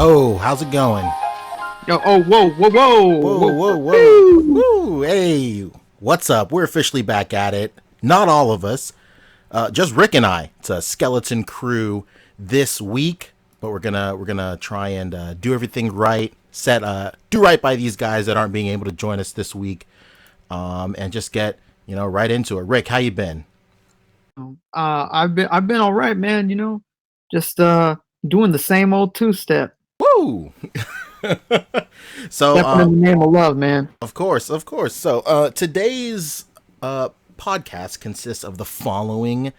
Oh, how's it going? Yo, oh, whoa, whoa, whoa, Whoa, whoa, whoa, whoa. woo. Woo, hey. What's up? We're officially back at it. Not all of us. Just Rick and I. It's a skeleton crew this week, but we're gonna try and do everything right. Do right by these guys that aren't being able to join us this week. And just get, right into it. Rick, how you been? I've been all right, man. Just doing the same old two-step, Woo! So, stepping in the name of love, man. of course, of course. So, today's podcast consists of the following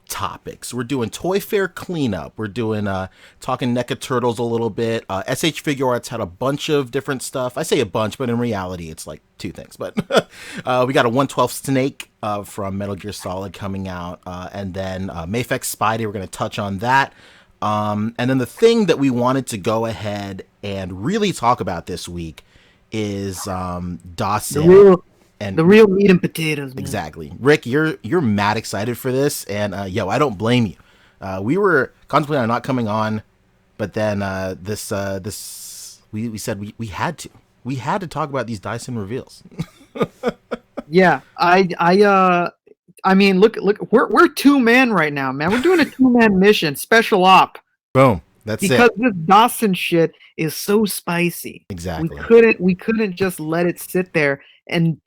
topics. We're doing Toy Fair cleanup. We're doing talking NECA Turtles a little bit. SH Figure Arts had a bunch of different stuff. I say a bunch, but in reality, it's like two things. But we got a 112 Snake from Metal Gear Solid coming out, and then Mafex Spidey. We're going to touch on that. And then the thing that we wanted to go ahead and really talk about this week is The Dawson. real, And the real meat and potatoes, man. exactly, Rick, you're mad excited for this, and I don't blame you. We were contemplating on not coming on, but then we said we had to talk about these Dyson reveals. Yeah, I mean, look, we're two-man right now, man. We're doing a two-man mission, special op, Boom, that's because it. this Dawson shit is so spicy. Exactly. We couldn't just let it sit there and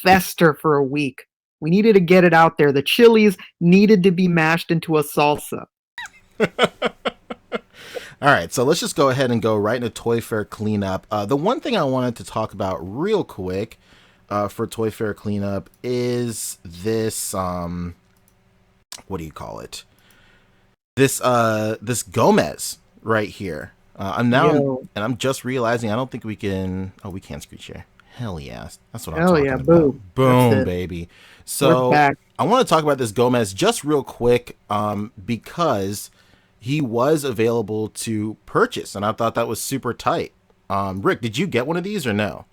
fester for a week. We needed to get it out there. The chilies needed to be mashed into a salsa. All right, so let's just go ahead and go right into Toy Fair cleanup. The one thing I wanted to talk about real quick for Toy Fair cleanup is this what do you call it? This Gomez right here. Yo. And I'm just realizing I don't think we can. Oh, we can screen share. Hell yeah, that's what I'm Hell talking yeah, about. boom. Boom, That's it. baby. We're So back. I want to talk about this Gomez just real quick, because he was available to purchase, and I thought that was super tight. Rick, did you get one of these or no?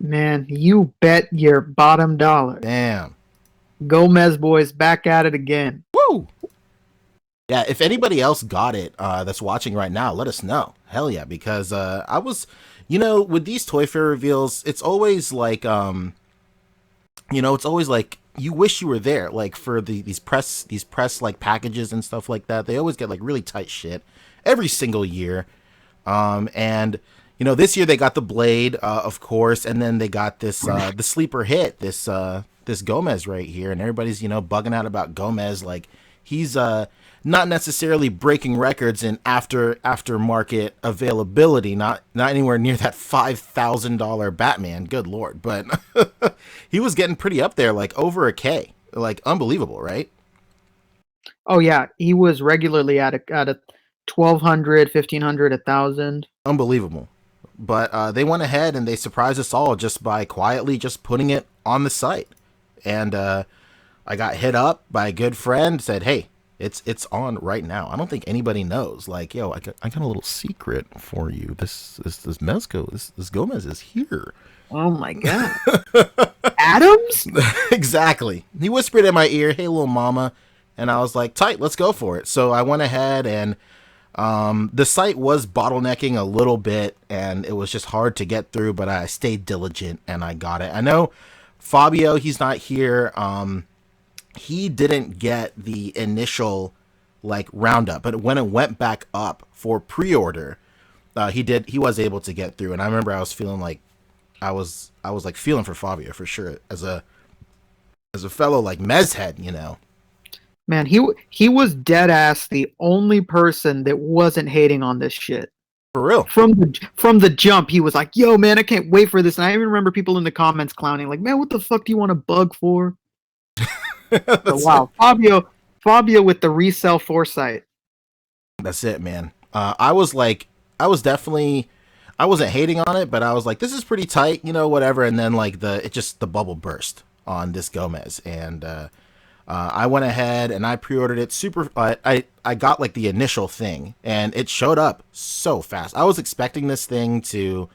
Man, you bet your bottom dollar. Damn. Gomez boys back at it again. Woo! Yeah, if anybody else got it that's watching right now, let us know. Hell yeah, because I was, with these Toy Fair reveals, it's always like, it's always like you wish you were there, like for these press like packages and stuff like that. They always get like really tight shit every single year, and this year they got the Blade, of course, and then they got this the sleeper hit, this Gomez right here, and everybody's bugging out about Gomez, like he's not necessarily breaking records in aftermarket availability, not anywhere near that $5,000 Batman, good lord, but he was getting pretty up there, like over a K, like unbelievable, right? Oh yeah, he was regularly at a 1,200, 1,500, 1,000. Unbelievable. But they went ahead and they surprised us all just by quietly just putting it on the site, and I got hit up by a good friend, said, hey, it's on right now. I don't think anybody knows. Like, yo, I got a little secret for you. This Mezco, this Gomez is here. Oh my god. Adams? Exactly. He whispered in my ear, hey, little mama. And I was like, tight, let's go for it. So I went ahead and the site was bottlenecking a little bit, and it was just hard to get through, but I stayed diligent and I got it. I know Fabio, he's not here. He didn't get the initial like roundup, but when it went back up for pre-order, he was able to get through. And I remember I was feeling like I was like feeling for Fabio for sure, as a fellow like Mez head, Man, he was dead ass the only person that wasn't hating on this shit. for real. From the jump, he was like, "Yo, man, I can't wait for this." And I even remember people in the comments clowning, like, "Man, what the fuck do you want to bug for?" So, wow, Fabio with the resell foresight. That's it, man. I was like, I wasn't hating on it, but I was like, this is pretty tight, whatever. And then like the bubble burst on this Gomez, and I went ahead and I pre-ordered it super. I got like the initial thing, and it showed up so fast. I was expecting this thing to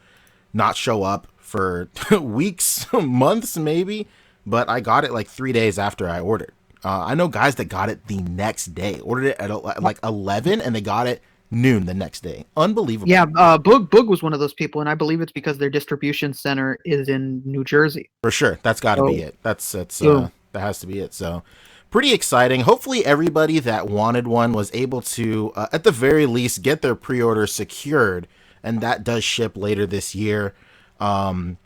not show up for weeks, months, maybe, but I got it like 3 days after I ordered. I know guys that got it the next day, ordered it at like 11, and they got it noon the next day. Unbelievable. Yeah, Boog was one of those people, and I believe it's because their distribution center is in New Jersey. For sure. That's got to be So, it. That's boom. that has to be it. So pretty exciting. Hopefully everybody that wanted one was able to at the very least get their pre-order secured, and that does ship later this year. Um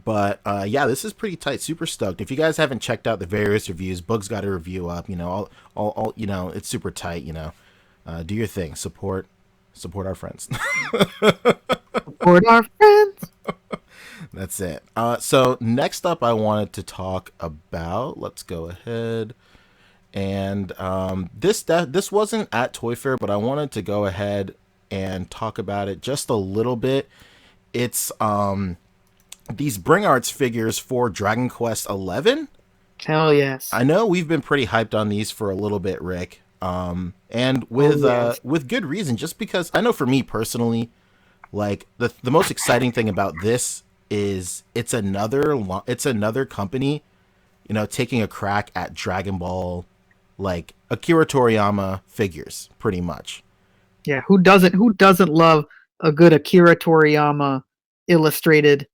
but yeah, this is pretty tight. Super stoked. If you guys haven't checked out the various reviews, Boog's got a review up, you know, all you know, it's super tight, you know. Do your thing. Support our friends. Support our friends. That's it. So next up, I wanted to talk about. Let's go ahead and this wasn't at Toy Fair, but I wanted to go ahead and talk about it just a little bit. It's these Bring Arts figures for Dragon Quest 11. Hell yes. I know we've been pretty hyped on these for a little bit, Rick. And Yes. with good reason, just because I know for me personally, like the most exciting thing about this is it's another company, you know, taking a crack at Dragon Ball, like Akira Toriyama figures, pretty much. Yeah. Who doesn't love a good Akira Toriyama illustrated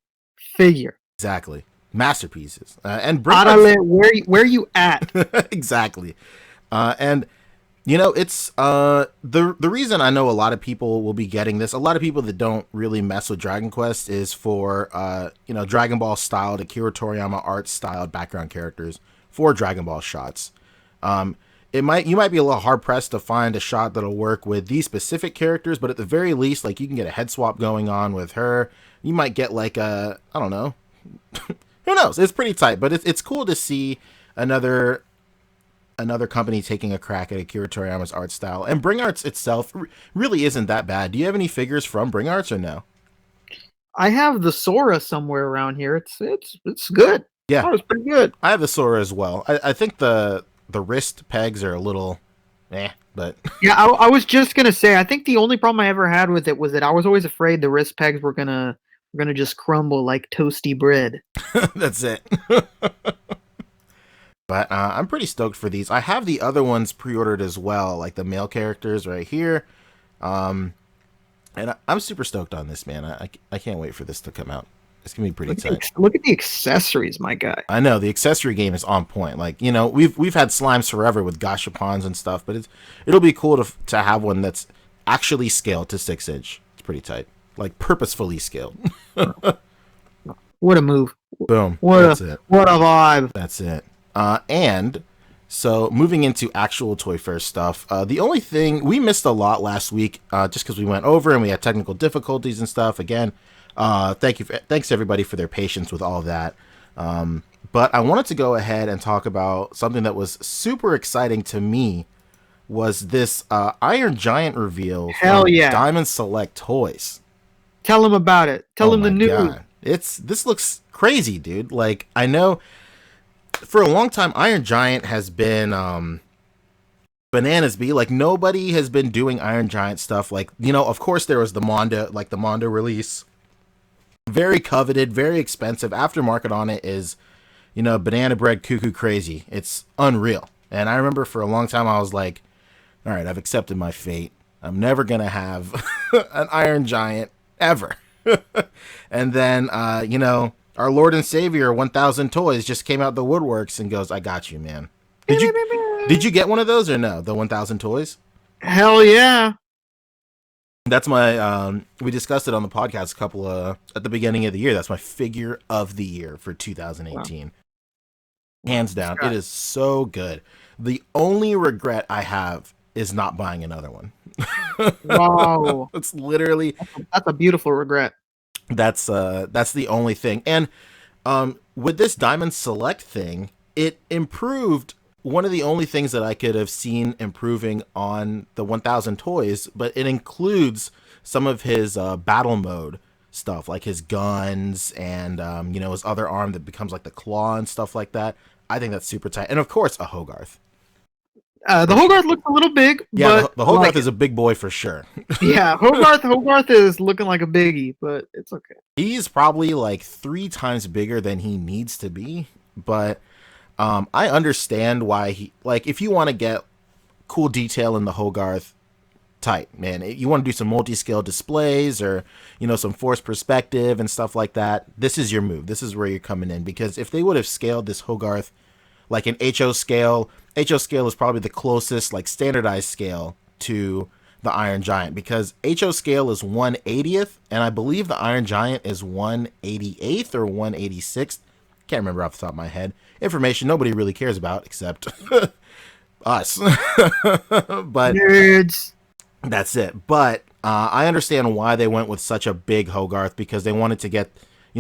figure? Exactly, masterpieces, and Bring Arts. Arale, where you at? Exactly, and you know, it's the reason I know a lot of people will be getting this. A lot of people that don't really mess with Dragon Quest is for you know, Dragon Ball styled Akira Toriyama art styled background characters for Dragon Ball shots. You might be a little hard pressed to find a shot that'll work with these specific characters, but at the very least, like, you can get a head swap going on with her. You might get like a, I don't know, who knows? It's pretty tight, but it's cool to see another company taking a crack at Akira Toriyama's art style. And Bring Arts itself really isn't that bad. Do you have any figures from Bring Arts or no? I have the Sora somewhere around here. It's good. Yeah, Oh, it's pretty good. I have the Sora as well. I think the wrist pegs are a little but Yeah, I was just gonna say. I think the only problem I ever had with it was that I was always afraid the wrist pegs were gonna just crumble like toasty bread. that's it. But I'm pretty stoked for these. I have the other ones pre-ordered as well, like the male characters right here. Um, and I'm super stoked on this, man. I can't wait for this to come out. It's gonna be pretty tight. Look at the accessories, my guy. I know the accessory game is on point. Like, you know, we've had slimes forever with gashapons and stuff, but it'll be cool to have one that's actually scaled to 6 inch. It's pretty tight, like purposefully scaled. What a move! Boom. What That's a it. what a vibe! That's it. And so moving into actual Toy Fair stuff, the only thing we missed a lot last week, just because we went over and we had technical difficulties and stuff. Again, thanks everybody for their patience with all of that. But I wanted to go ahead and talk about something that was super exciting to me. Was this Iron Giant reveal Hell from yeah! Diamond Select Toys? Tell him about it. Tell Oh him the my news. god, this looks crazy, dude. Like, I know for a long time Iron Giant has been bananas be like, nobody has been doing Iron Giant stuff. Like, you know, of course there was the Mondo release, very coveted, very expensive. Aftermarket on it is, you know, banana bread cuckoo crazy. It's unreal. And I remember for a long time I was like, all right, I've accepted my fate. I'm never gonna have an Iron Giant ever. And then you know, our Lord and Savior 1000 Toys just came out the woodworks and goes, I got you, man. Did you get one of those or no? The 1000 Toys? Hell yeah! That's my we discussed it on the podcast at the beginning of the year. That's my figure of the year for 2018. Wow. Hands down. It is so good. The only regret I have is not buying another one. Wow. It's literally that's a beautiful regret. That's the only thing. And with this Diamond Select thing, it improved one of the only things that I could have seen improving on the 1000 Toys, but it includes some of his battle mode stuff, like his guns and you know, his other arm that becomes like the claw and stuff like that. I think that's super tight. And of course, a Hogarth. The Hogarth looks a little big. Yeah, but the Hogarth is a big boy for sure. Yeah, Hogarth is looking like a biggie, but it's okay. He's probably like 3 times bigger than he needs to be, but I understand why he, like, if you want to get cool detail in the Hogarth, tight, man. You want to do some multi-scale displays or, some forced perspective and stuff like that, this is your move. This is where you're coming in, because if they would have scaled this Hogarth like an HO scale is probably the closest like standardized scale to the Iron Giant, because HO scale is 1/80th and I believe the Iron Giant is 1/88th or 1/86th. Can't remember off the top of my head. Information nobody really cares about except us. But Nerds. that's it. But I understand why they went with such a big Hogarth, because they wanted to get,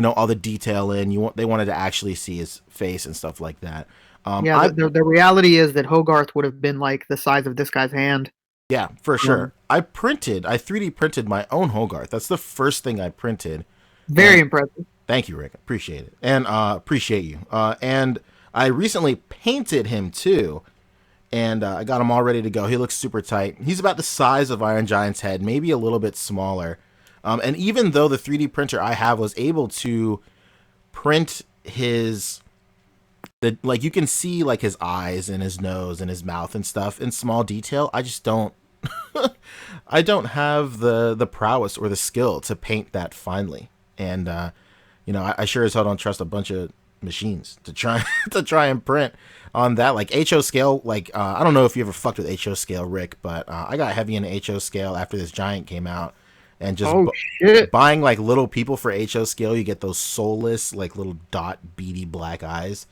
all the detail in. They wanted to actually see his face and stuff like that. Yeah, the reality is that Hogarth would have been like the size of this guy's hand. Yeah, for Um, sure. I 3D printed my own Hogarth. That's the first thing I printed. Very And impressive. thank you, Rick. Appreciate it. And appreciate you. And I recently painted him too. And I got him all ready to go. He looks super tight. He's about the size of Iron Giant's head, maybe a little bit smaller. And even though the 3D printer I have was able to print like you can see like his eyes and his nose and his mouth and stuff in small detail, I just don't I don't have the prowess or the skill to paint that finely. And I sure as hell don't trust a bunch of machines to try to try and print on that like HO scale. Like I don't know if you ever fucked with HO scale, Rick, but I got heavy into HO scale after this Giant came out, and just Oh shit! buying like little people for HO scale, you get those soulless like little dot beady black eyes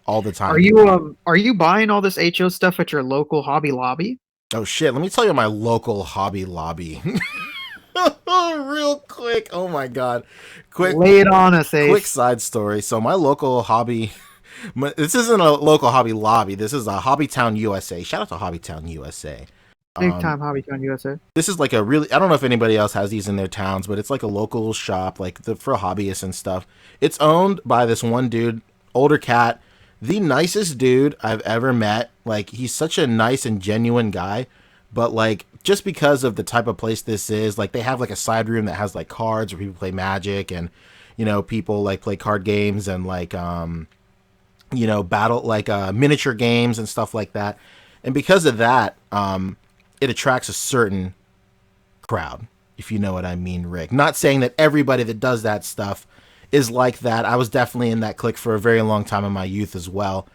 all the Are time. you buying all this HO stuff at your local Hobby Lobby? Oh shit, let me tell you my local Hobby Lobby. Real quick. Oh my god. Quick Lay it on us, quick Ace. side story. So my local hobby this isn't a local Hobby Lobby. This is a Hobbytown USA. Shout out to Hobbytown USA. Big Um time Hobbytown USA. this is like a really, I don't know if anybody else has these in their towns, but it's like a local shop like for hobbyists and stuff. It's owned by this one dude, older cat, the nicest dude I've ever met. Like he's such a nice and genuine guy, but like just because of the type of place this is, like they have like a side room that has like cards where people play Magic, and people like play card games and like battle like miniature games and stuff like that. And because of that, it attracts a certain crowd, if you know what I mean, Rick. Not saying that everybody that does that stuff is like that. I was definitely in that clique for a very long time in my youth as well.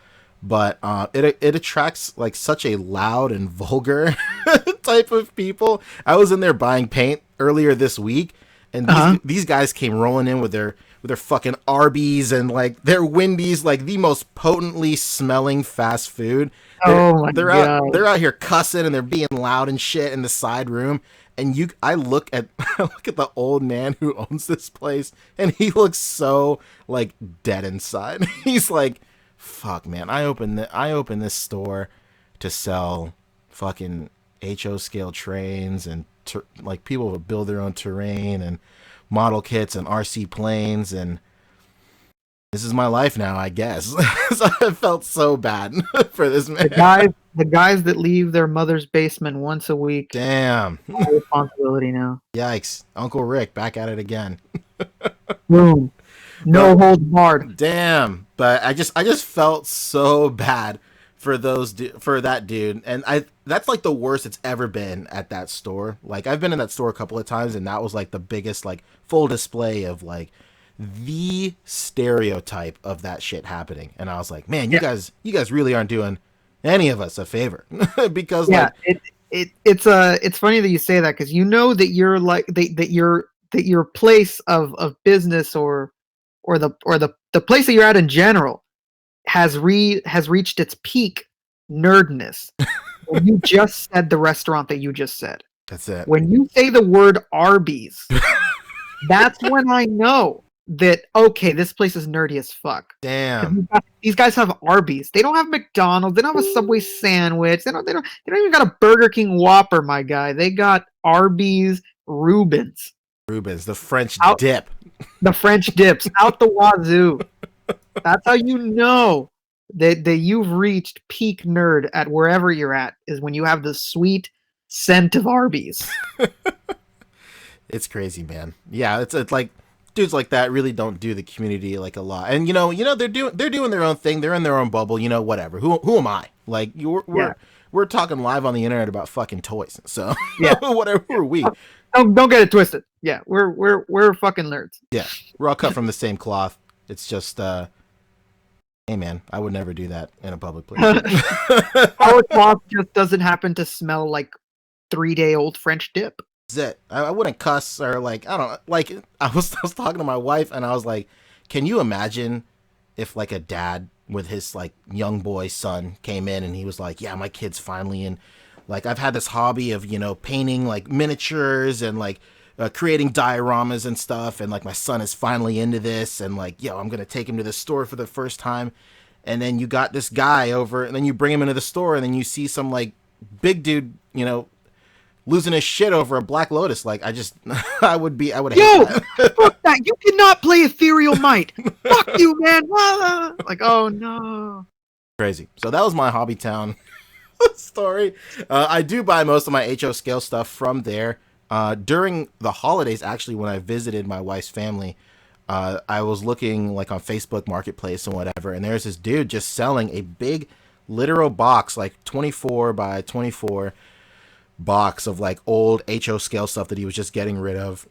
But it attracts like such a loud and vulgar type of people. I was in there buying paint earlier this week, and Uh-huh. these guys came rolling in with their fucking Arby's and like their Wendy's, like the most potently smelling fast food. Oh my They're god. out here cussing and they're being loud and shit in the side room. And I look at I look at the old man who owns this place, and he looks so like dead inside. He's like, "Fuck, man! I opened this store to sell fucking HO scale trains, and like people would build their own terrain and model kits and RC planes, and this is my life now, I guess." So I felt so bad for this The man. guys that leave their mother's basement once a week, Damn. my responsibility now. Yikes. Uncle Rick back at it again. Boom. No But holds barred. damn. But I just felt so bad for for that dude. And I that's like the worst it's ever been at that store. Like I've been in that store a couple of times, and that was like the biggest like full display of like the stereotype of that shit happening. And I was like, "Man, Yeah. you guys really aren't doing any of us a favor." Because Yeah. like It's funny that you say that because you know that you're like that your place of business or the place that you're at in general has reached its peak nerdness. When you just said the restaurant that you just said. that's it. When you say the word Arby's, that's when I know that okay, this place is nerdy as fuck. 'Cause Damn. these guys have Arby's. They don't have McDonald's. They don't have a Subway sandwich. They don't even got a Burger King Whopper, my guy. They got Arby's Rubens. Rubens, the French Out dip. the French dips out the wazoo. That's how you know that you've reached peak nerd at wherever you're at is when you have the sweet scent of Arby's. It's crazy, man. Yeah, it's like dudes like that really don't do the community like a lot. And they're doing their own thing. They're in their own bubble. Whatever. Who am I? Like Yeah. we're talking live on the internet about fucking toys. So Yeah. whatever are we? Don't get it twisted. Yeah, we're fucking nerds. Yeah, we're all cut from the same cloth. It's just, hey man, I would never do that in a public place. Our cloth just doesn't happen to smell like 3-day-old French dip. That's it. I wouldn't cuss or like, I don't know. Like I was talking to my wife and I was like, can you imagine if like a dad with his like young boy son came in and he was like, yeah, my kid's finally in, like I've had this hobby of, painting like miniatures and like creating dioramas and stuff, and like my son is finally into this, and like, I'm gonna take him to the store for the first time. And then you got this guy over, and then you bring him into the store, and then you see some like big dude, losing his shit over a Black Lotus. Like I just, I would hate that. Fuck that! You cannot play Ethereal Might. Fuck you, man. Like, oh no. Crazy. So that was my Hobby Town story. I do buy most of my HO scale stuff from there. During the holidays, actually, when I visited my wife's family, I was looking like on Facebook Marketplace and whatever, and there's this dude just selling a big literal box, like 24 by 24 box of like old HO scale stuff that he was just getting rid of.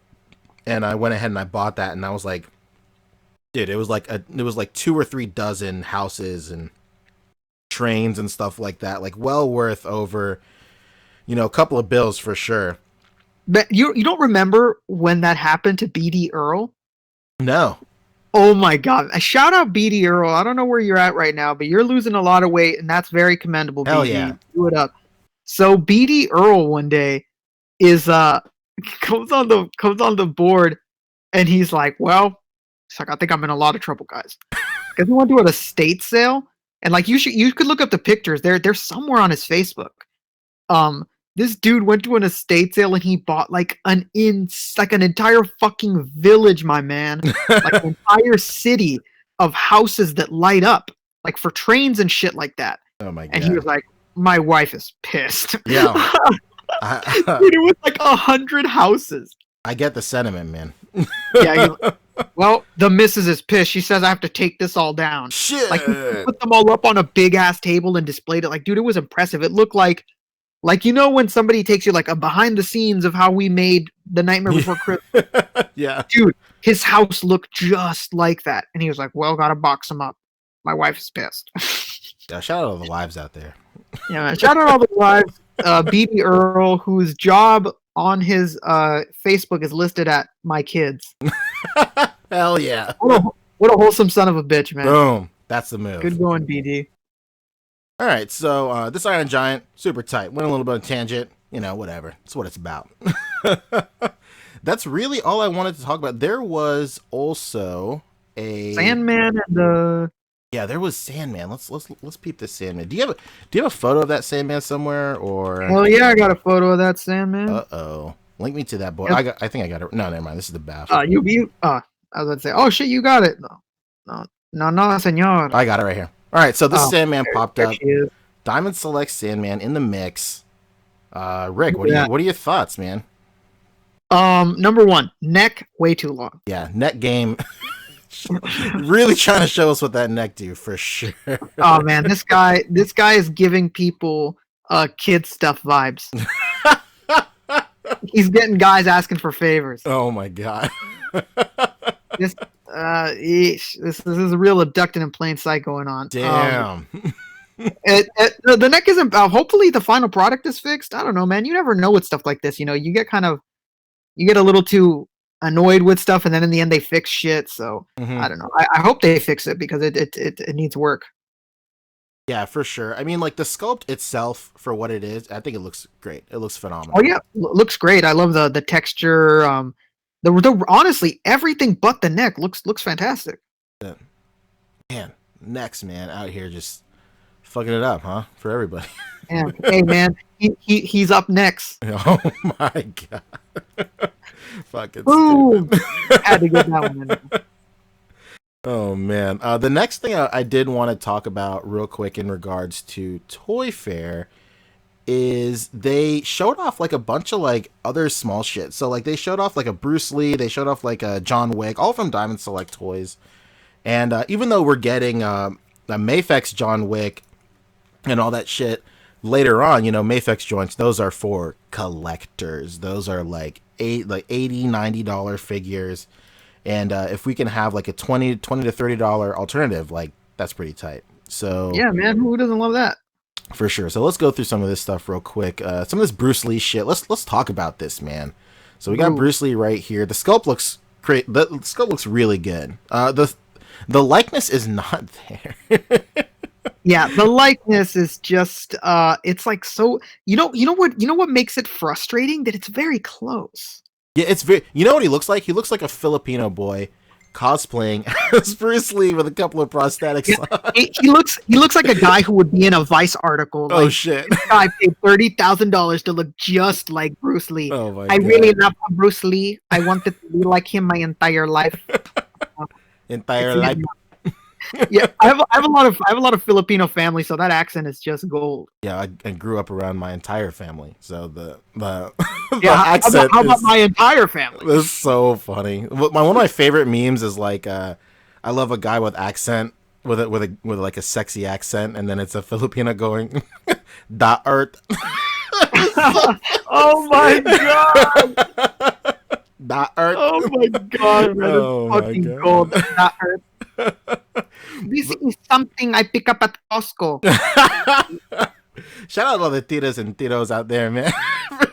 And I went ahead and I bought that, and I was like, dude, it was like 2 or 3 dozen houses and trains and stuff like that, like well worth over, a couple of bills for sure. But you don't remember when that happened to BD Earl? No. Oh my god! A shout out BD Earl. I don't know where you're at right now, but you're losing a lot of weight, and that's very commendable. Hell BD. yeah. Do it up. So BD Earl one day is comes on the board, and he's like, well, it's like, I think I'm in a lot of trouble, guys, because he went to an estate sale, and like you could look up the pictures. They're somewhere on his Facebook. This dude went to an estate sale and he bought like an entire fucking village, my man, like an entire city of houses that light up, like for trains and shit like that. Oh my god! And he was like, my wife is pissed. Yeah. Dude, it was like 100 houses. I get the sentiment, man. Yeah. Well, the missus is pissed. She says I have to take this all down. Shit. Like, he put them all up on a big ass table and displayed it. Like, dude, it was impressive. It looked like when somebody takes you like a behind the scenes of how we made The Nightmare Before Christmas. Yeah. Dude, his house looked just like that. And he was like, well, gotta box him up. My wife is pissed. Yeah, shout out to all the wives out there. Yeah, man. Shout out all the wives. BB Earl, whose job on his Facebook is listed at my kids. Hell yeah. What a wholesome son of a bitch, man. Boom. That's the move. Good going, BD. All right, so this Iron Giant, super tight. Went a little bit of tangent, whatever. That's what it's about. That's really all I wanted to talk about. There was also a Sandman and yeah, there was Sandman. Let's peep this Sandman. Do you have a photo of that Sandman somewhere, or? Well, yeah, I got a photo of that Sandman. Uh-oh. Link me to that boy. Yep. I think I got it. No, never mind. This is the BAF. I was going to say, oh shit, you got it. No, señor. I got it right here. All right, so this Sandman popped there up. she is. Diamond Select Sandman in the mix. Rick, what are your thoughts, man? Number one, neck way too long. Yeah, neck game. Really trying to show us what that neck do for sure. Oh man, this guy is giving people kid stuff vibes. He's getting guys asking for favors. Oh my god. This is a real abducting in plain sight going on. Damn. The neck isn't. Hopefully, the final product is fixed. I don't know, man. You never know with stuff like this. You get a little too annoyed with stuff, and then in the end, they fix shit. So I don't know. I hope they fix it because it needs work. Yeah, for sure. I mean, like the sculpt itself for what it is, I think it looks great. It looks phenomenal. Oh yeah, looks great. I love the texture. The honestly, everything but the neck looks fantastic. Yeah. Man, necks, man, out here just fucking it up, huh? For everybody. Man, hey man, he's up next. Oh my god. Fucking boom. Had to get that one in. Oh man. The next thing I did want to talk about real quick in regards to Toy Fair is they showed off like a bunch of like other small shit. So like they showed off like a Bruce Lee, they showed off like a John Wick, all from Diamond Select Toys. And even though we're getting a Mafex John Wick and all that shit, later on, Mafex joints, those are for collectors. Those are like $80, $90 figures. And if we can have like a 20 to $30 alternative, like that's pretty tight. So Yeah, man, who doesn't love that? for sure. So let's go through some of this stuff real quick. Some of this Bruce Lee shit. Let's talk about this, man. So we got Ooh. Bruce Lee right here. The sculpt looks great. The sculpt looks really good. The likeness is not there. Yeah, the likeness is just it's like so you know what makes it frustrating? That it's very close. Yeah, it's very. You know what he looks like? He looks like a Filipino boy cosplaying as Bruce Lee with a couple of prosthetics. Yeah, he looks like a guy who would be in a Vice article. Oh Like shit! this guy paid $30,000 to look just like Bruce Lee. Oh my I god! really love Bruce Lee. I wanted to be like him my entire life. Entire It's life. yeah, I have a lot of Filipino family, so that accent is just gold. Yeah, I grew up around my entire family, so the the Yeah, accent how about is my entire family? is so funny. One of my favorite memes is like, I love a guy with accent with like a sexy accent, and then it's a Filipino going, "Da earth, Oh my god! da earth." Oh my god, man! Oh It's my fucking God. gold. That hurt. This is something I pick up at Costco. Shout out all the tiras and tiros out there, man.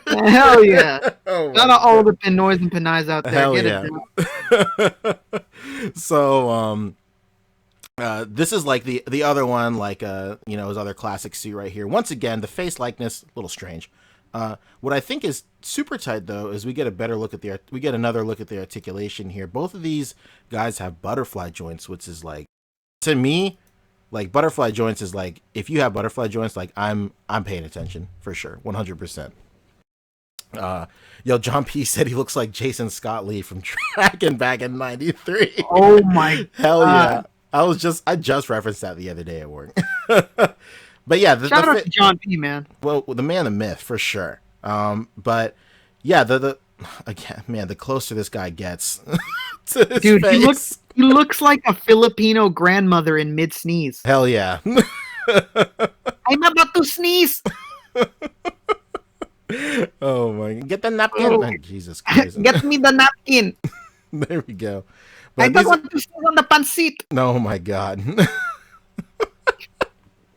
Hell yeah! Oh Shout my out all the Pinoys and Pinays out there. Hell Get yeah. it down. So this is like the other one, like his other classic suit right here. Once again, the face likeness a little strange. What I think is super tight though is we get another look at the articulation here. Both of these guys have butterfly joints, which is like, to me, like butterfly joints is like, if you have butterfly joints, like I'm paying attention for sure, 100%. John P said he looks like Jason Scott Lee from Dragon back in '93. Oh my Hell yeah! god! I just referenced that the other day at work. But yeah, Shout out to John P, man. well, the man, the myth for sure. But yeah, the again, man, the closer this guy gets to his Dude, face, he looks like a Filipino grandmother in mid sneeze. hell yeah. I'm about to sneeze. Oh my, get the napkin. Oh. Oh, Jesus Christ. Get me the napkin. There we go. I But don't these, want to sneeze on the pancit. oh my god.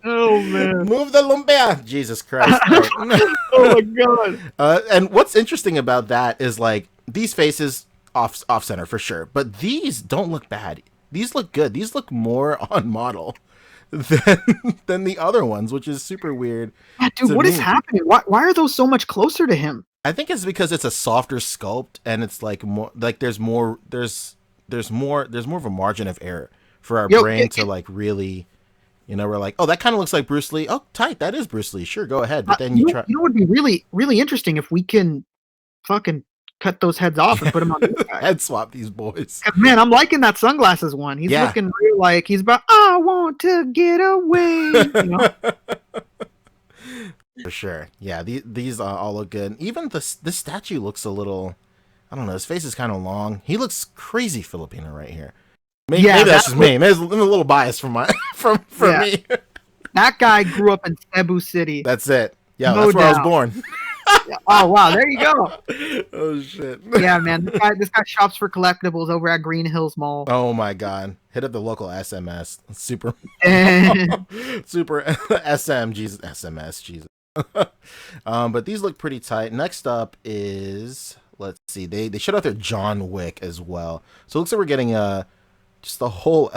Oh man. Move the lumpia. Jesus Christ. Oh my god. And what's interesting about that is like these faces off center for sure, but these don't look bad. These look good. These look more on model than the other ones, which is super weird. Yeah, dude, to what is me. happening? Why are those so much closer to him? I think it's because it's a softer sculpt and it's like more like there's more of a margin of error for our Yo, brain to like really, we're like, oh, that kind of looks like Bruce Lee. Oh, tight, that is Bruce Lee. Sure, go ahead. But then you try. You know what would be really, really interesting if we can fucking cut those heads off and put them on this guy. Head swap these boys. 'Cause, man, I'm liking that sunglasses one. He's Yeah. looking real like he's about, I want to get away. You know? For sure. Yeah, these all look good. Even this statue looks a little, I don't know, his face is kind of long. He looks crazy Filipino right here. Maybe, Yeah, maybe that's that just me. Maybe I'm a little biased from my from Yeah. me. That guy grew up in Cebu City. That's it. Yeah, No that's where I was doubt. born. Oh wow, there you go. Oh shit. Yeah, man, this guy shops for collectibles over at Green Hills Mall. Oh my god. Hit up the local SMS. Super And super SM Jesus SMS Jesus. But these look pretty tight. Next up is, let's see, they showed out their John Wick as well. So it looks like we're getting just the whole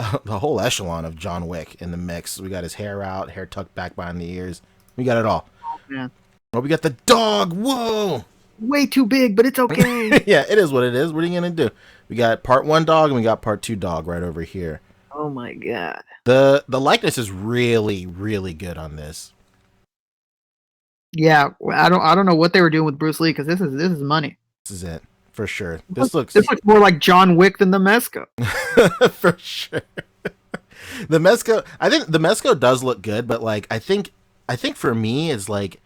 echelon of John Wick in the mix. We got his hair out, hair tucked back behind the ears. We got it all. man, Oh, we got the dog. Whoa. way too big, but it's okay. Yeah, it is what it is. What are you gonna do? We got part 1 dog and we got part 2 dog right over here. Oh my god. The likeness is really, really good on this. Yeah, I don't know what they were doing with Bruce Lee because this is money. This is it for sure. This looks more like John Wick than the Mesco. for sure. The Mezco, I think the Mezco does look good, but like I think for me it's like,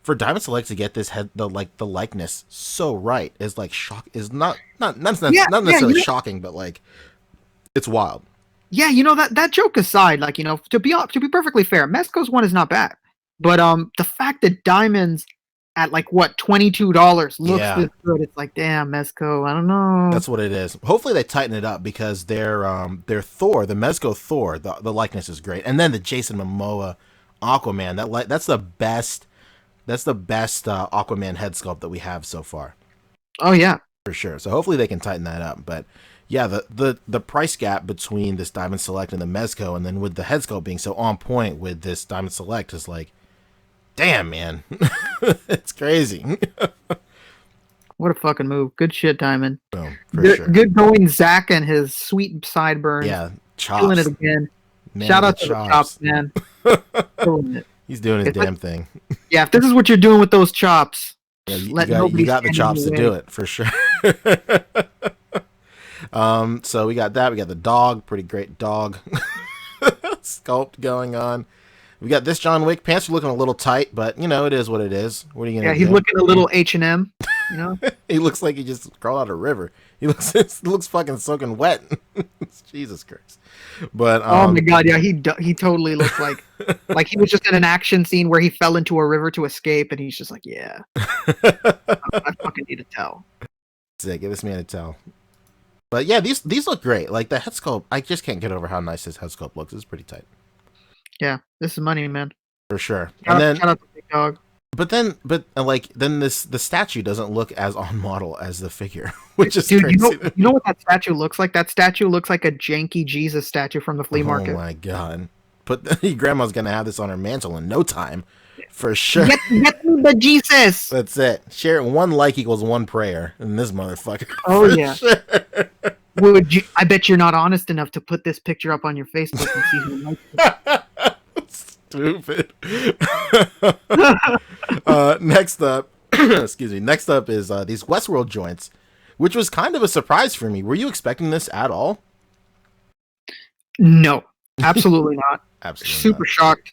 for Diamond Select to get this the likeness so right is like not necessarily shocking, but like it's wild. Yeah, that joke aside, like to be perfectly fair, Mesco's one is not bad. But the fact that diamonds at like what $22 looks Yeah, this good, it's like damn Mezco. I don't know. that's what it is. Hopefully they tighten it up because their Thor, the Mezco Thor, the likeness is great, and then the Jason Momoa Aquaman. That's the best Aquaman head sculpt that we have so far Oh yeah, for sure. So hopefully they can tighten that up. But yeah, the price gap between this Diamond Select and the Mezco, and then with the head sculpt being so on point with this Diamond Select, is like, damn man, it's crazy. what a fucking move. Good shit, Diamond. Boom, for Good, sure. good going, Zach and his sweet sideburns. Yeah, Killing it chops, again. man Shout with the out to the chops, chops. man. Killing it. He's doing his If I- damn thing. yeah, if this is what you're doing with those chops, Yeah, let you nobody got the stand in chops your to do way. it for sure. So we got that. We got the dog, pretty great dog sculpt going on. We got this John Wick. Pants are looking a little tight, but you know it is what it is. What are you Yeah, gonna he's do? looking a little H&M, you know? He looks like he just crawled out of a river. He looks fucking soaking wet. Jesus Christ. But Oh my god, yeah, he totally looks like he was just in an action scene where he fell into a river to escape, and he's just like, yeah, I fucking need to tell. sick. Give this man a towel. But yeah, these look great. Like the head sculpt, I just can't get over how nice his head sculpt looks. It's pretty tight Yeah, this is money, man. for sure. And then, Shout out to Big Dog. but like then the statue doesn't look as on model as the figure, which is Dude, crazy. you know what that statue looks like? That statue looks like a janky Jesus statue from the flea Oh market. my god! But grandma's gonna have this on her mantle in no time, for sure. Get me the Jesus. That's it. Share it. One like equals one prayer, and this motherfucker. Oh For yeah. sure. Would you? I bet you're not honest enough to put this picture up on your Facebook and see who likes Stupid. it. Next up, excuse me. Next up is these Westworld joints, which was kind of a surprise for me. Were you expecting this at all? No, absolutely not. Absolutely Super not. shocked.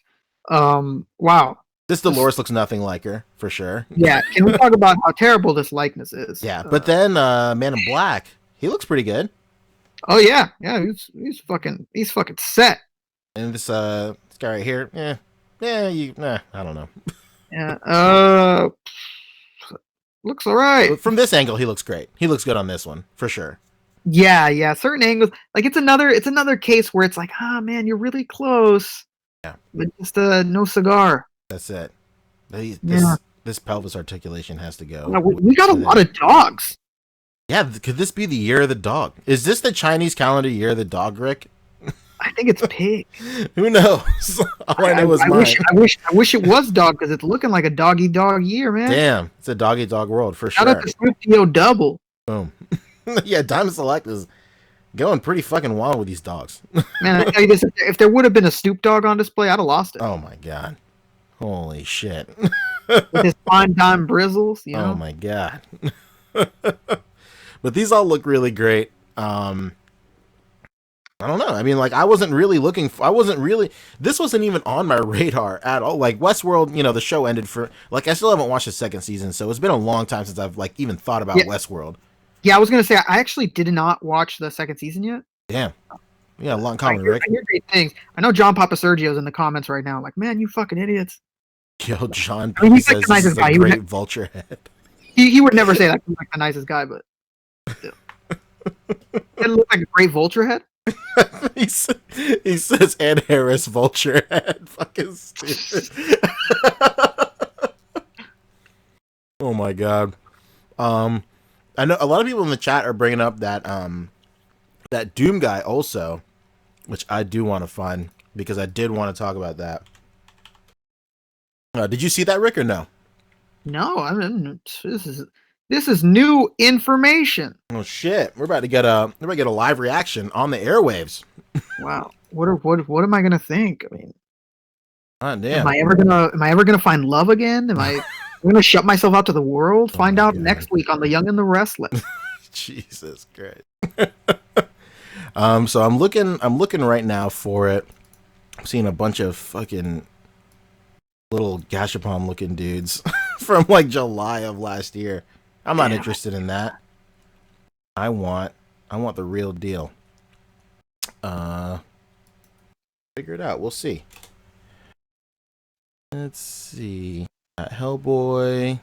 Wow. This Dolores looks nothing like her for sure. Yeah, can we talk about how terrible this likeness is? Yeah, but then Man in Black, he looks pretty good. Oh yeah, yeah, he's fucking set. And this guy right here, I don't know. Yeah, looks alright. But from this angle, he looks great. He looks good on this one for sure. Yeah, yeah, certain angles. Like it's another case where it's like, ah man, you're really close. Yeah, But just no cigar. that's it. This Yeah. this pelvis articulation has to go. Wow, we got a lot of dogs. Yeah, could this be the year of the dog? Is this the Chinese calendar year of the dog, Rick? I think it's pig. Who knows? All I know is mine. I wish it was dog because it's looking like a doggy dog year, man. Damn, it's a doggy dog world for Shout sure. out to Snoop Dio Double. Boom. Yeah, Diamond Select is going pretty fucking wild with these dogs. Man, I tell you this: if there would have been a Snoop Dogg on display, I'd have lost it Oh my god. Holy shit. with his fine dime brizzles. You know, Oh my god. But these all look really great. I don't know. I mean, like, I wasn't really. This wasn't even on my radar at all. Like, Westworld, the show ended like, I still haven't watched the second season, so it's been a long time since I've, like, even thought about Yeah. Westworld. Yeah, I was gonna say I actually did not watch the second season yet. Damn. Yeah, long I comment, hear, Rick. I hear great things. I know John Papa Sergio's in the comments right now. Like, man, you fucking idiots. Yo, John I mean, P he's like says the this nicest is guy. a He would great vulture head. He would never say that. He's like the nicest guy, but still. It looked like a great vulture head. he says Ed Harris vulture head. Fucking stupid. Oh my god. I know a lot of people in the chat are bringing up that Doom guy also, which I do want to find because I did want to talk about that. Did you see that, Rick, or no? No, I mean this is new information. Oh shit, we're about to get a live reaction on the airwaves. Wow. What am I gonna think? I mean, God damn. am I ever gonna find love again? Am I gonna shut myself out to the world? Find my out God. next week on The Young and the Restless. Jesus Christ. So I'm looking right now for it. I'm seeing a bunch of fucking little gashapon looking dudes from like July of last year. I'm not interested in that. I want the real deal. Figure it out. We'll see. Let's see. Hellboy,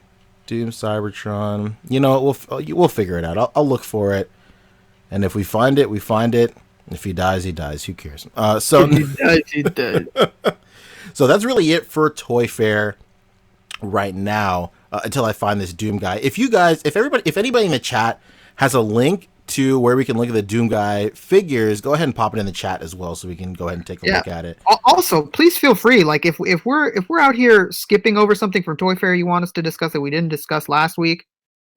Doom, Cybertron. You know, we'll figure it out. I'll look for it, and if we find it, we find it. If he dies, he dies. Who cares? He does. So that's really it for Toy Fair right now. Until I find this Doom guy. If anybody in the chat has a link to where we can look at the Doom guy figures, go ahead and pop it in the chat as well, so we can go ahead and take a look at it. Also, please feel free. Like if we're out here skipping over something from Toy Fair you want us to discuss that we didn't discuss last week,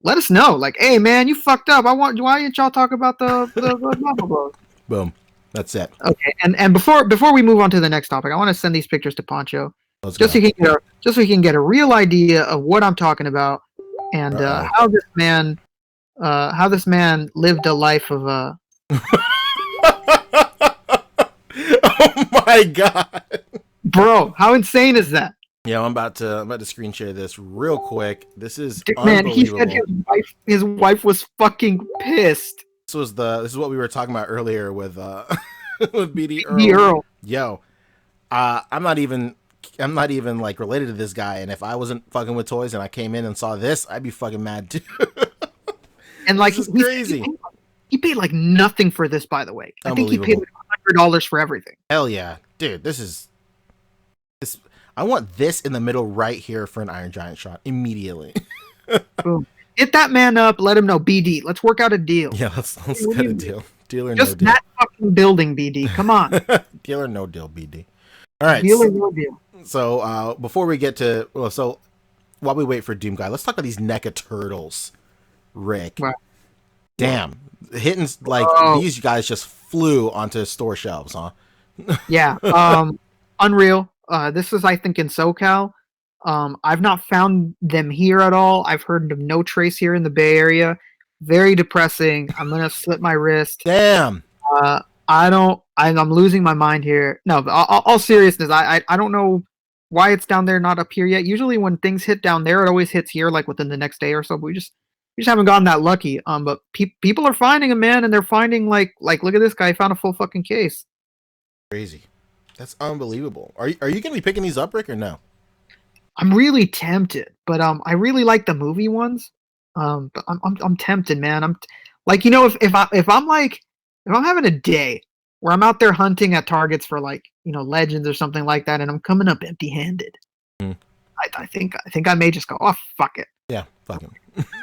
let us know. Like, hey man, you fucked up. Why didn't y'all talk about the blah blah blah? Boom. That's it. Okay, and before we move on to the next topic, I want to send these pictures to Poncho, just so he can get a real idea of what I'm talking about, and how this man lived a life of Oh my god, bro! How insane is that? Yeah, I'm about to screen share this real quick. This is man. He unbelievable. said his wife was fucking pissed. This is what we were talking about earlier with with BD Earl. Yo, I'm not even like related to this guy, and if I wasn't fucking with toys and I came in and saw this, I'd be fucking mad too. And like, this is crazy. He paid like nothing for this, by the way. I think he paid like $100 for everything. Hell yeah, dude! This. I want this in the middle right here for an Iron Giant shot immediately. Boom. Hit that man up. Let him know. BD, let's work out a deal. Yeah, let's get a deal. Deal or just no deal. that fucking building, BD. Come on. Deal or no deal, BD. All right. Deal or no deal. So before we get to while we wait for Doom Guy, let's talk about these NECA turtles, Rick. Wow. Damn, hitting like these guys just flew onto store shelves, huh? Yeah. Unreal. This is, I think, in SoCal. I've not found them here at all. I've heard of no trace here in the Bay Area. Very depressing. I'm gonna slit my wrist. Damn. I'm losing my mind here. No, but all seriousness, I don't know why it's down there, not up here yet. Usually when things hit down there, it always hits here like within the next day or so. But we just haven't gotten that lucky. But people are finding them, man, and they're finding like look at this guy, found a full fucking case. Crazy. That's unbelievable. Are you gonna be picking these up, Rick, or no? I'm really tempted, but I really like the movie ones. But I'm tempted, man. I'm like, if I'm having a day where I'm out there hunting at targets for like, legends or something like that, and I'm coming up empty-handed, I think I may just go, oh fuck it. Yeah, fuck him.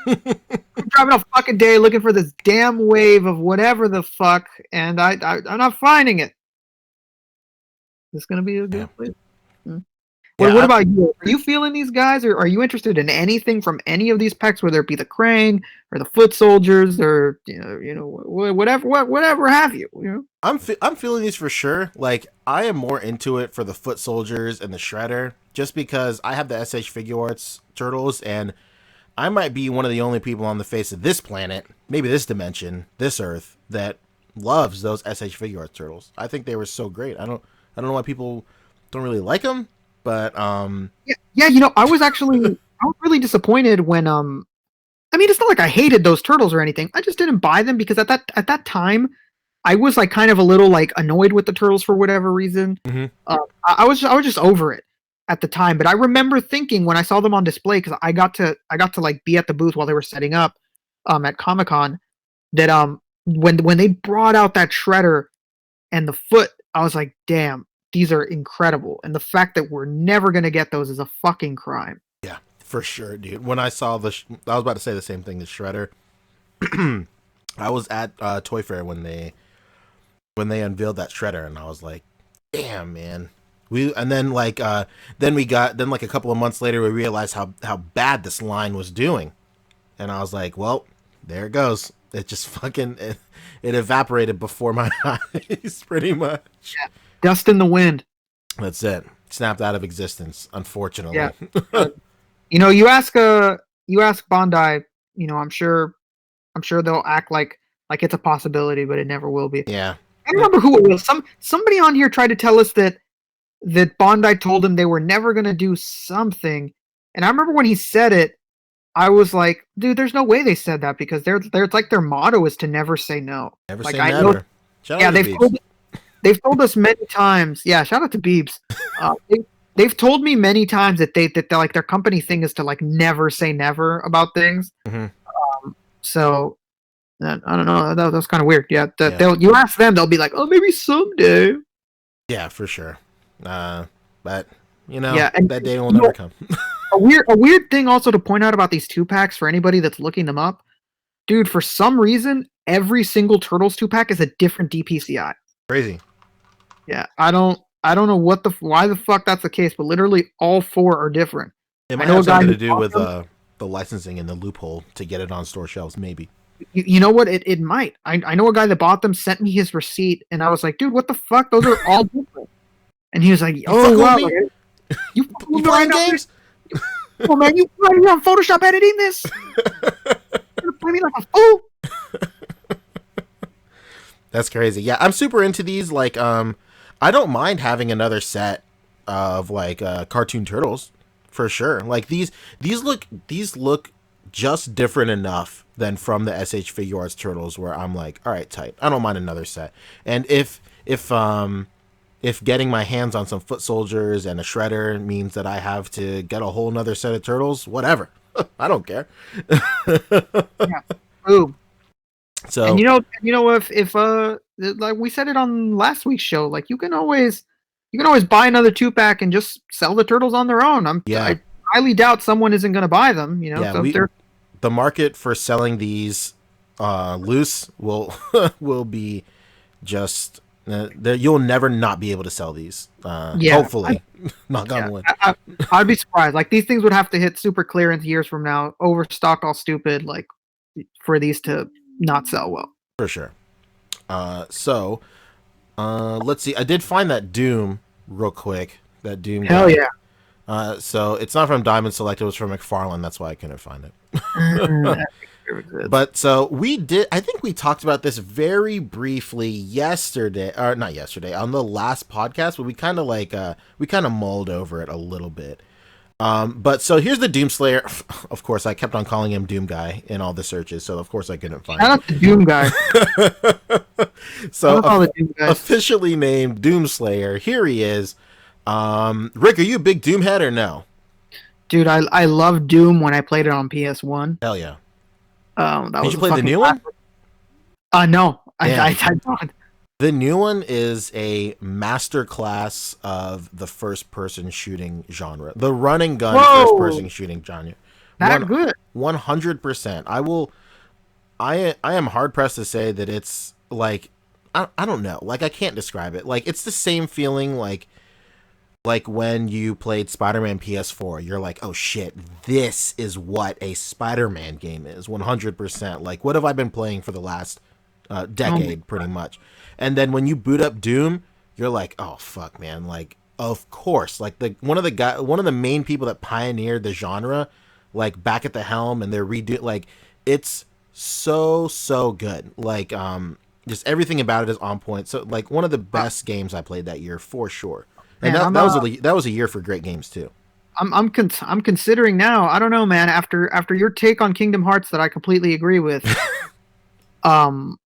I'm driving a fucking day looking for this damn wave of whatever the fuck, and I'm not finding it. This is gonna be a good place. Well, what about you? Are you feeling these guys, or are you interested in anything from any of these packs, whether it be the Krang or the Foot Soldiers, or whatever have you? I'm feeling these for sure. Like, I am more into it for the Foot Soldiers and the Shredder, just because I have the SH Figure Arts turtles, and I might be one of the only people on the face of this planet, maybe this dimension, this Earth, that loves those SH Figure Arts turtles. I think they were so great. I don't know why people don't really like them. But yeah, I was really disappointed when I mean, it's not like I hated those turtles or anything. I just didn't buy them because at that time I was like kind of a little like annoyed with the turtles for whatever reason. Mm-hmm. I was just over it at the time. But I remember thinking when I saw them on display, because I got to like be at the booth while they were setting up at Comic-Con, that when they brought out that Shredder and the Foot, I was like, damn. These are incredible, and the fact that we're never gonna get those is a fucking crime. Yeah, for sure, dude. When I saw I was about to say the same thing. The Shredder. I was at Toy Fair when they unveiled that Shredder, and I was like, "Damn, man!" Then like a couple of months later, we realized how bad this line was doing, and I was like, "Well, there it goes." It just fucking it evaporated before my eyes, pretty much. Yeah. Dust in the wind. That's it. Snapped out of existence, unfortunately. Yeah. You ask Bondi, I'm sure they'll act like it's a possibility, but it never will be. Yeah. I don't remember who it was. Somebody on here tried to tell us that Bondi told them they were never gonna do something. And I remember when he said it, I was like, dude, there's no way they said that, because they're like their motto is to never say no. Never like, say never. They've told us many times. Yeah, shout out to Beebs. they've told me many times that they're like their company thing is to like never say never about things. Hmm. So I don't know. That's kind of weird. Yeah, Yeah. you ask them, they'll be like, oh, maybe someday. Yeah, for sure. But Yeah, and that day will you never know, come. a weird thing also to point out about these 2-packs for anybody that's looking them up, dude. For some reason, every single Turtles 2-pack is a different DPCI. Crazy. Yeah, I don't know why the fuck that's the case, but literally all 4 are different. It I might know a have guy something who to do bought with them. the licensing and the loophole to get it on store shelves, maybe. You know what? It might. I know a guy that bought them, sent me his receipt, and I was like, dude, what the fuck? Those are all different. And he was like, You oh fucking with wow, me? you fucking You with me right playing now, man. games? Oh man, you on Photoshop editing this? You're gonna play me like a fool? That's crazy. Yeah, I'm super into these. Like, I don't mind having another set of like cartoon turtles for sure. Like these look just different enough than from the SH Figure Arts turtles where I'm like, all right, tight. I don't mind another set. And if getting my hands on some foot soldiers and a shredder means that I have to get a whole nother set of turtles, whatever. I don't care. Yeah. Boom. And So if like we said it on last week's show, like you can always buy another 2-pack and just sell the turtles on their own. yeah, I highly doubt someone isn't going to buy them. yeah, So if they're the market for selling these loose will will be just you'll never not be able to sell these. yeah, Hopefully, knock yeah, on wood. I'd be surprised. Like these things would have to hit super clearance years from now, overstock all stupid, like for these to not sell well. For sure. So let's see. I did find that Doom real quick. That Doom Hell guy. yeah. So it's not from Diamond Select. It was from McFarlane. That's why I couldn't find it. Mm, But so we did. I think we talked about this very briefly yesterday, or not yesterday, on the last podcast. But we kind of mulled over it a little bit. But so here's the Doomslayer. Of course, I kept on calling him Doom Guy in all the searches, so of course I couldn't find Shout him. out to Doom guy. So Shout out all the Doom guys. officially named Doomslayer. Here he is. Rick, are you a big Doom head or no? Dude, I love Doom when I played it on PS1. Hell yeah. That Did was you a play the fucking new one? No, Yeah. I don't. The new one is a masterclass of the first-person shooting genre, the run and gun Whoa, first-person shooting genre. that good. 100%. I will. I am hard pressed to say that it's like I don't know. Like I can't describe it. Like it's the same feeling like when you played Spider-Man PS4. You're like, oh shit, this is what a Spider-Man game is. 100%. Like what have I been playing for the last decade, pretty much. And then when you boot up Doom, you're like, oh fuck, man. Like of course, like one of the main people that pioneered the genre, like back at the helm, and they're redo like it's so good. Like just everything about it is on point. So like one of the best games I played that year for sure. And Man, that was a year for great games too. I'm considering now. I don't know, man. After your take on Kingdom Hearts that I completely agree with, um,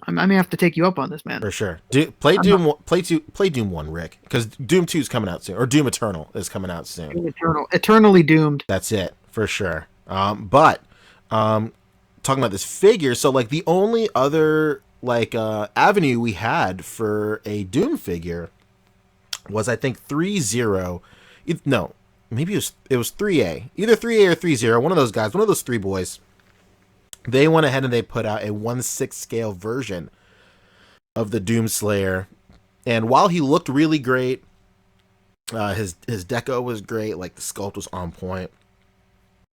I may have to take you up on this, man. For sure. Play Doom 1, Rick, because Doom 2 is coming out soon, or Doom Eternal is coming out soon. Eternally doomed. That's it for sure. But talking about this figure, so like the only other like avenue we had for a Doom figure was I think 3-0. No, maybe it was 3A, either 3A or 3-0. One of those guys, one of those three boys. They went ahead and they put out a 1/6 scale version of the Doomslayer, and while he looked really great, his deco was great, like the sculpt was on point.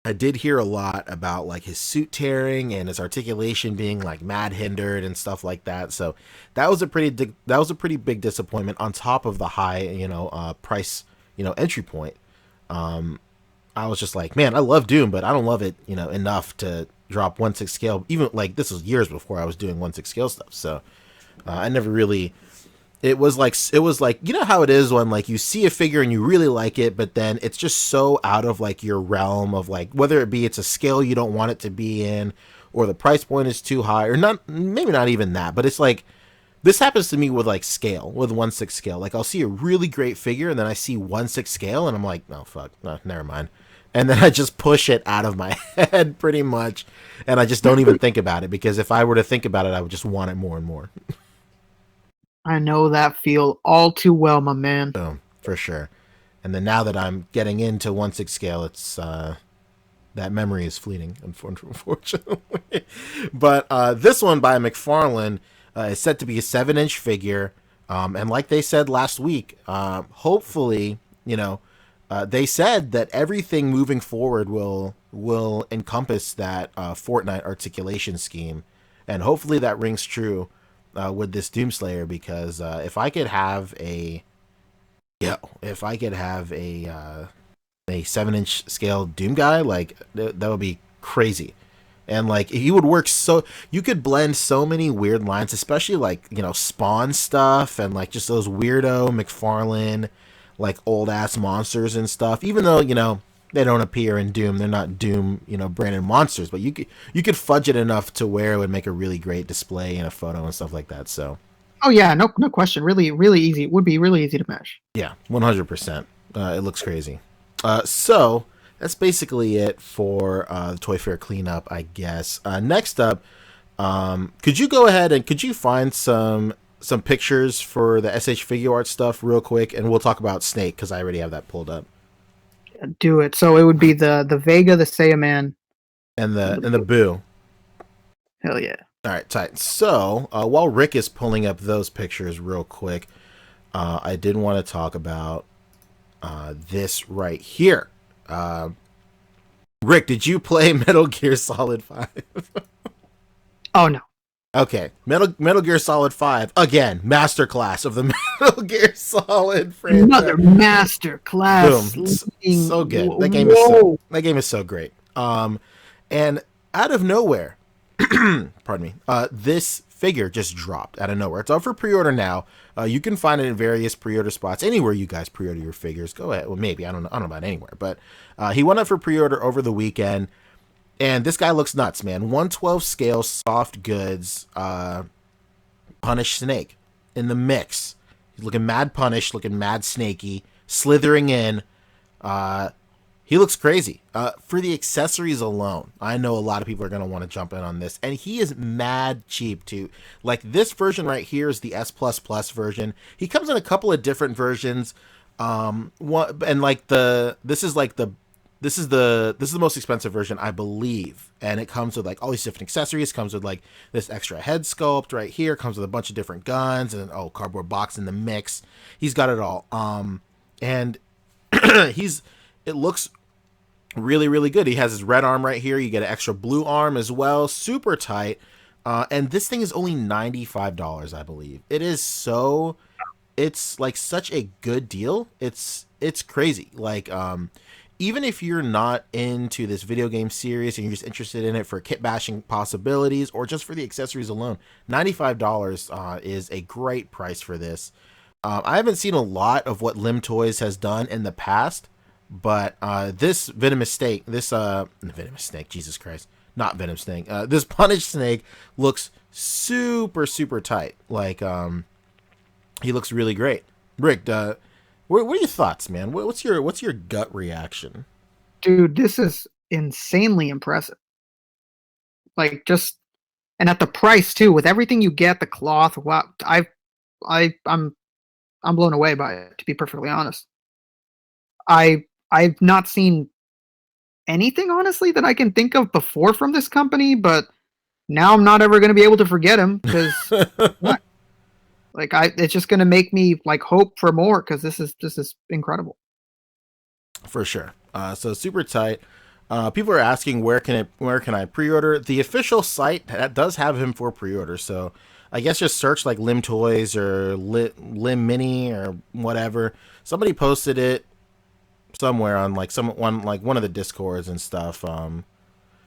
I did hear a lot about like his suit tearing and his articulation being like mad hindered and stuff like that. So that was a pretty big disappointment on top of the high price entry point. I was just like, man, I love Doom, but I don't love it enough to drop 1/6 scale. Even like this was years before I was doing 1/6 scale stuff. So I never really. It was like how it is when like you see a figure and you really like it, but then it's just so out of like your realm of like whether it be it's a scale you don't want it to be in, or the price point is too high, or not, maybe not even that, but it's like This happens to me with like scale, with 1/6 scale. Like I'll see a really great figure, and then I see 1/6 scale, and I'm like, no, fuck, no, never mind. And then I just push it out of my head pretty much, and I just don't even think about it because if I were to think about it, I would just want it more and more. I know that feel all too well, my man. For sure. And then now that I'm getting into 1/6 scale, it's that memory is fleeting, unfortunately. But this one by McFarlane is set to be a 7-inch figure, and like they said last week, hopefully, they said that everything moving forward will encompass that Fortnite articulation scheme, and hopefully that rings true with this Doomslayer because if I could have a 7-inch scale Doom guy, like that would be crazy. And like he would work so you could blend so many weird lines, especially like Spawn stuff and like just those weirdo McFarlane like old ass monsters and stuff. Even though they don't appear in Doom, they're not Doom branded monsters, but you could fudge it enough to where it would make a really great display in a photo and stuff like that. So Oh yeah, no question. Really, really easy. It would be really easy to mesh. yeah, 100%. It looks crazy. So that's basically it for the Toy Fair cleanup, I guess. Next up, could you go ahead and could you find some pictures for the SH Figure Art stuff real quick, and we'll talk about Snake because I already have that pulled up, Do it. So it would be the Vega, the Saiyaman, and the Boo. hell yeah. All right, tight. So while Rick is pulling up those pictures real quick, I did want to talk about this right here. Rick, did you play Metal Gear Solid 5? Oh no. Okay, Metal Gear Solid 5 again, masterclass of the Metal Gear Solid franchise. Another master class. Boom, so good. That game is so great. And out of nowhere, pardon me, this figure just dropped out of nowhere. It's up for pre-order now. You can find it in various pre-order spots anywhere you guys pre-order your figures. Go ahead. Well, maybe I don't know about anywhere, but he went up for pre-order over the weekend. And this guy looks nuts, man. 1/12 scale soft goods Punish Snake in the mix. He's looking mad punished, looking mad snaky, slithering in. He looks crazy. For the accessories alone, I know a lot of people are going to want to jump in on this. And he is mad cheap, too. Like, this version right here is the S++ version. He comes in a couple of different versions. This is the most expensive version, I believe, and it comes with like all these different accessories. Comes with like this extra head sculpt right here. Comes with a bunch of different guns and cardboard box in the mix. He's got it all. And it looks really really good. He has his red arm right here. You get an extra blue arm as well. Super tight. And this thing is only $95, I believe. It's like such a good deal. It's crazy. Like even if you're not into this video game series and you're just interested in it for kit bashing possibilities or just for the accessories alone, $95 is a great price for this. I haven't seen a lot of what Lim Toys has done in the past, but this Venomous Snake, Jesus Christ, not Venom Snake, this Punished Snake looks super, super tight. Like, he looks really great. Rick, what are your thoughts, man? What's your gut reaction? Dude, this is insanely impressive. Like and at the price too, with everything you get, the cloth. Wow, I'm blown away by it. To be perfectly honest, I've not seen anything honestly that I can think of before from this company, but now I'm not ever going to be able to forget him because it's just going to make me like hope for more because this is incredible. For sure. So super tight. People are asking where can I pre-order? The official site that does have him for pre-order. So I guess just search like Lim Toys or Lim Mini or whatever. Somebody posted it somewhere on like one of the Discords and stuff.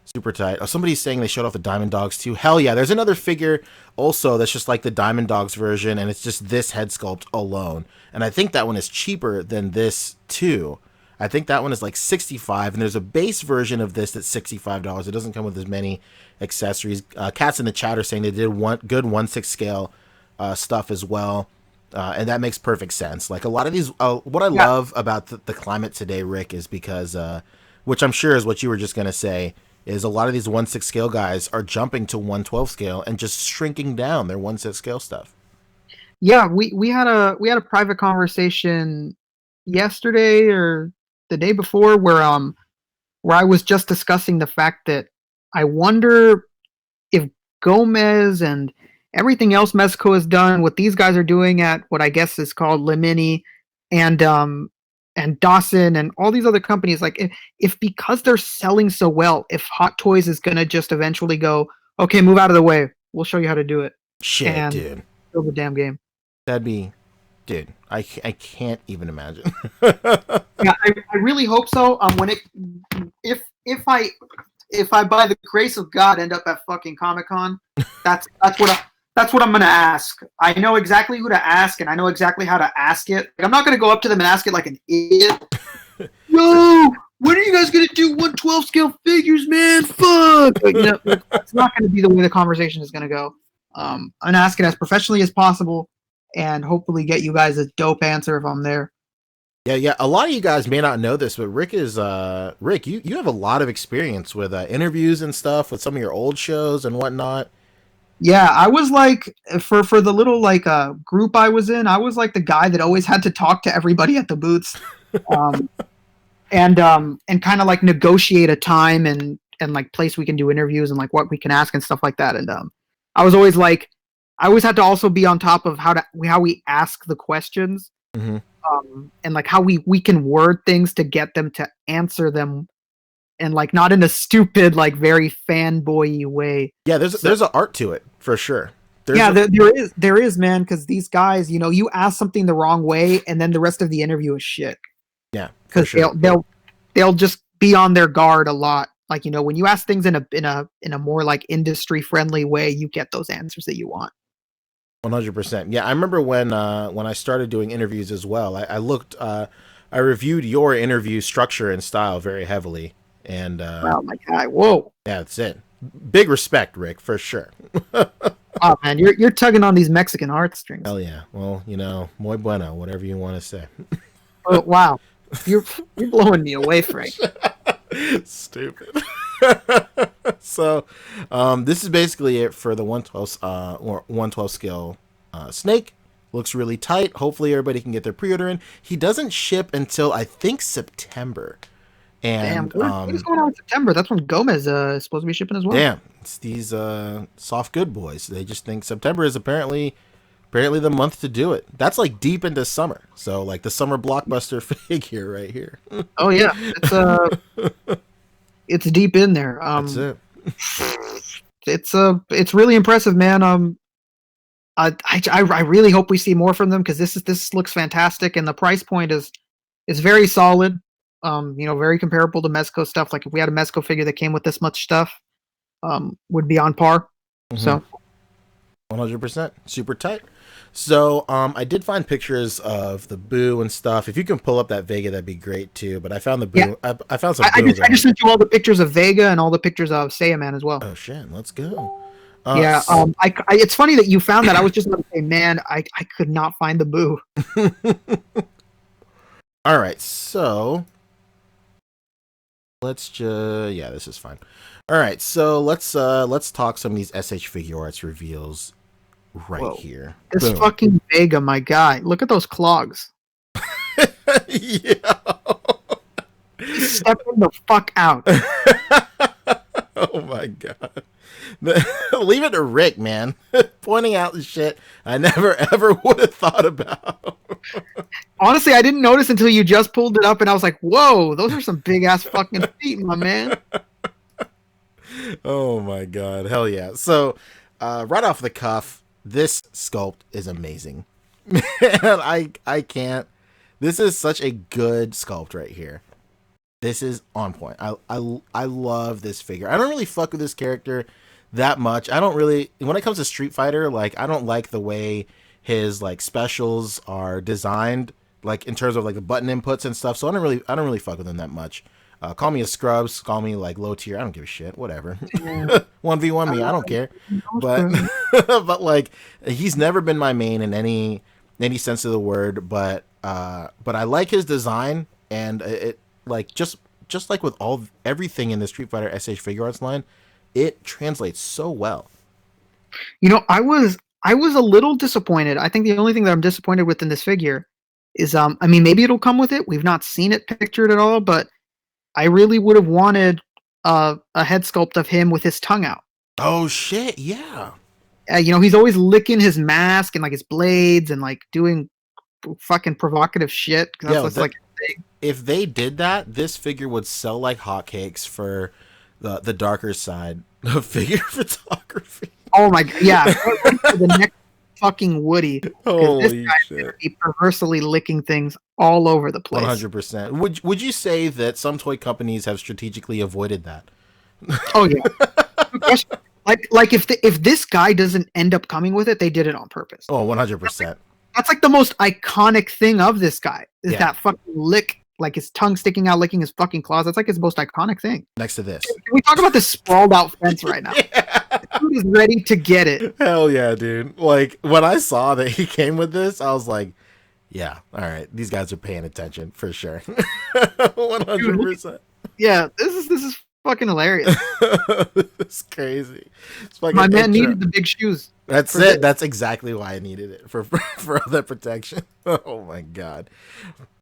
Super tight. Oh, somebody's saying they showed off the Diamond Dogs too. Hell yeah. There's another figure also that's just like the Diamond Dogs version, and it's just this head sculpt alone. And I think that one is cheaper than this too. I think that one is like $65, and there's a base version of this that's $65. It doesn't come with as many accessories. Cats in the chat are saying they did one good 1/6 scale stuff as well. And that makes perfect sense. Like a lot of these, what I Yeah, love about the climate today, Rick, is because, which I'm sure is what you were just gonna say, is a lot of these 1/6 scale guys are jumping to 1/12 scale and just shrinking down their 1/6 scale stuff. yeah. We had a private conversation yesterday or the day before where I was just discussing the fact that I wonder if Gomez and everything else Mexico has done, what these guys are doing at what I guess is called Limini and Dawson and all these other companies, like if because they're selling so well, if Hot Toys is gonna just eventually go, okay, move out of the way, we'll show you how to do it Shit, and dude. build the damn game. That'd be, dude. I can't even imagine. Yeah, I really hope so. When it if I by the grace of God end up at fucking Comic Con, that's what I'm gonna ask. I know exactly who to ask, and I know exactly how to ask it. Like, I'm not gonna go up to them and ask it like an idiot. Yo, when are you guys gonna do 1/12 scale figures, man? Fuck. Like, it's not gonna be the way the conversation is gonna go. I'm gonna ask it as professionally as possible, and hopefully get you guys a dope answer if I'm there. Yeah, yeah. A lot of you guys may not know this, but Rick is Rick. You have a lot of experience with interviews and stuff with some of your old shows and whatnot. Yeah, I was like for the little like group I was in, I was like the guy that always had to talk to everybody at the booths, um, and kind of like negotiate a time and like place we can do interviews and like what we can ask and stuff like that. And I was always like, I always had to also be on top of how we ask the questions, Hmm. and like how we can word things to get them to answer them and like not in a stupid like very fanboy way. Yeah, So there's an art to it for sure. There's yeah, a there is, man, because these guys, you ask something the wrong way, and then the rest of the interview is shit. yeah for Because sure. they'll just be on their guard a lot. Like when you ask things in a more like industry friendly way, you get those answers that you want. 100%. Yeah, I remember when I started doing interviews as well. I looked, I reviewed your interview structure and style very heavily, and Oh my god, whoa, yeah, that's it. Big respect, Rick, for sure. oh man, you're tugging on these Mexican heartstrings. Hell yeah. Well, muy bueno, whatever you want to say. Oh wow, you're you're blowing me away, Frank. Stupid. So, this is basically it for the 1/12 or 1/12 scale snake. Looks really tight. Hopefully, everybody can get their pre-order in. He doesn't ship until I think September, Damn, and what is going on in September? That's when Gomez is supposed to be shipping as well. damn, it's these soft good boys. They just think September is apparently the month to do it. That's like deep into summer. So like the summer blockbuster figure right here. Oh yeah, it's deep in there. That's it. It's really impressive, man. I really hope we see more from them because this looks fantastic and the price point is very solid. Very comparable to Mezco stuff. Like if we had a Mezco figure that came with this much stuff, would be on par. Mm-hmm. So 100%. Super tight. So, I did find pictures of the Boo and stuff. If you can pull up that Vega, that'd be great too. But I found the yeah, Boo. I found some I Boo. just sent you all the pictures of Vega and all the pictures of Saiyaman as well. Oh shit! Let's go. Yeah, it's funny that you found that. I was just about to say, man, I could not find the Boo. All right. So let's just yeah, this is fine. All right. So let's talk some of these SH Figure Arts reveals right Whoa, here. this Boom. fucking Vega, my guy. Look at those clogs. Yeah. He's stepping the fuck out. Oh my god. Leave it to Rick, man. Pointing out the shit I never ever would have thought about. Honestly, I didn't notice until you just pulled it up, and I was like, "Whoa, those are some big ass fucking feet, my man." Oh my god. Hell yeah. So, right off the cuff, this sculpt is amazing. Man, I can't. This is such a good sculpt right here. This is on point. I love this figure. I don't really fuck with this character that much. I don't really, when it comes to Street Fighter, like I don't like the way his like specials are designed, like in terms of like the button inputs and stuff. So I don't really fuck with him that much. Call me a scrubs, call me like low tier. I don't give a shit. Whatever. Yeah. 1v1 me. I don't care. But but like he's never been my main in any sense of the word. But I like his design and it like just like with everything in the Street Fighter SH figure arts line, it translates so well. I was a little disappointed. I think the only thing that I'm disappointed with in this figure is I mean maybe it'll come with it. We've not seen it pictured at all, but I really would have wanted a head sculpt of him with his tongue out. Oh shit, yeah. He's always licking his mask and like his blades and like doing fucking provocative shit. Yo, That's like if they did that, this figure would sell like hotcakes for the darker side of figure photography. oh my god, yeah, the next fucking Woody because this Holy guy's gonna shit. be perversely licking things all over the place. 100%. Would you say that some toy companies have strategically avoided that? Oh yeah, no question. Like if this guy doesn't end up coming with it, they did it on purpose. Oh, 100%. That's like the most iconic thing of this guy is Yeah. that fucking lick, like his tongue sticking out, licking his fucking claws. That's like his most iconic thing. Next to this. Can we talk about this sprawled out fence right now? Yeah. Dude is ready to get it. Hell yeah, dude. Like when I saw that he came with this, I was like, yeah, all right, these guys are paying attention for sure. 100%. Yeah, this is fucking hilarious. It's crazy. It's fucking My man intro. needed the big shoes. That's for it. this. That's exactly why I needed it for other protection. Oh my god.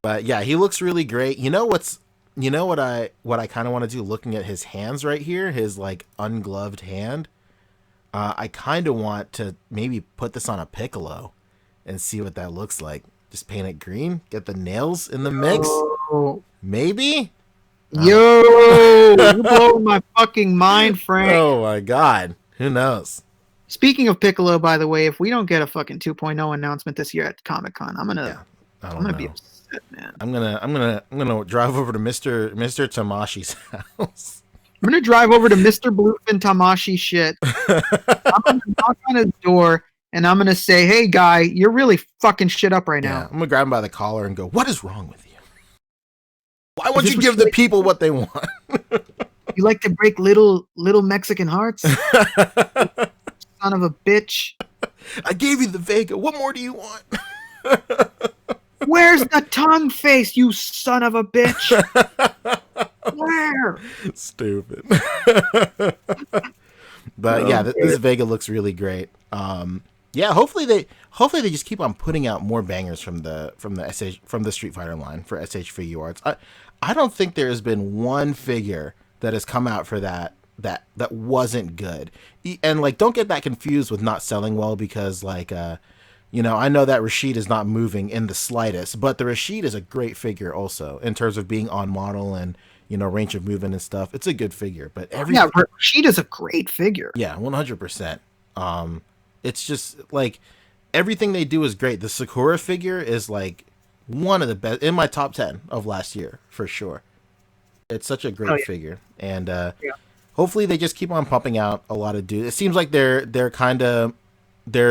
But yeah, he looks really great. You know what I kind of want to do looking at his hands right here, his like ungloved hand. I kind of want to maybe put this on a Piccolo and see what that looks like. Just paint it green, get the nails in the mix. Oh. Maybe? Yo, you're blowing my fucking mind, Frank. Oh my god. Who knows? Speaking of Piccolo, by the way, if we don't get a fucking 2.0 announcement this year at Comic-Con, I'm I gonna don't be know. upset, man. I'm gonna drive over to Mr. Tamashi's house. I'm gonna drive over to Mr. Bluefin Tamashi shit. I'm gonna knock on his door and I'm gonna say, "Hey, guy, you're really fucking shit up right Yeah, now." I'm gonna grab him by the collar and go, "What is wrong with you? Why won't this you what give you the like- people what they want?" You like to break little Mexican hearts, son of a bitch. I gave you the Vega. What more do you want? Where's the tongue face, you son of a bitch? Where? Stupid. But yeah, this Vega looks really great. Yeah, hopefully they just keep on putting out more bangers from the Street Fighter line for SH Figure Arts. I don't think there has been one figure that has come out for that wasn't good. And like, don't get that confused with not selling well, because like I know that Rashid is not moving in the slightest, but the Rashid is a great figure also in terms of being on model and range of movement and stuff. It's a good figure, but Rashid is a great figure. yeah, 100%. It's just like everything they do is great. The Sakura figure is like one of the best in my top 10 of last year for sure. It's such a great figure, and hopefully they just keep on pumping out a lot of dudes. It seems like they're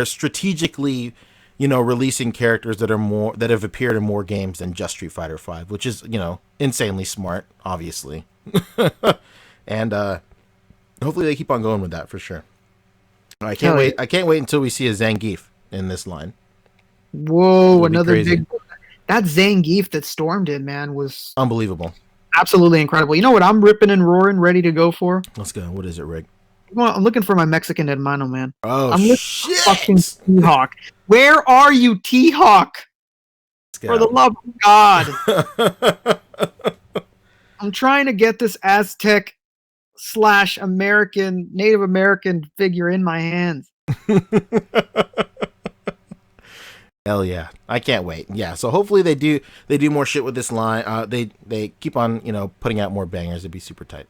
strategically, releasing characters that have appeared in more games than just Street Fighter V, which is insanely smart, obviously. And hopefully they keep on going with that for sure. I can't wait. I can't wait until we see a Zangief in this line. Whoa, another big. That Zangief that Storm did, man, was unbelievable. Absolutely incredible. You know what I'm ripping and roaring, ready to go for? Let's go. What is it, Rick? Well, I'm looking for my Mexican hermano, man. Oh, I'm shit! Fucking T-Hawk. Where are you, T-Hawk? For the love of God. I'm trying to get this Aztec / American, Native American figure in my hands. Hell yeah. I can't wait. Yeah, so hopefully they do more shit with this line. They keep on, putting out more bangers. It'd be super tight.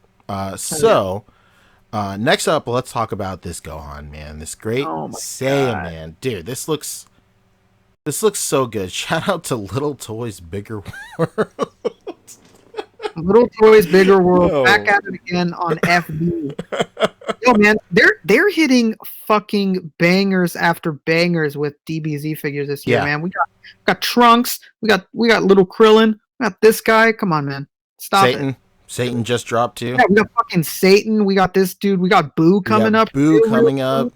Next up, let's talk about this Gohan, man. This great Saiyan, man. Dude, this looks so good. Shout out to Little Toys Bigger World. Little Toys Bigger World, back at it again on FB. Yo, man, they're hitting fucking bangers after bangers with DBZ figures this year, man. We got Trunks, we got little Krillin, we got this guy. Come on, man, stop it. Satan just dropped too. Yeah, we got fucking Satan. We got this dude. We got Boo We coming up. got Boo Real coming soon. up.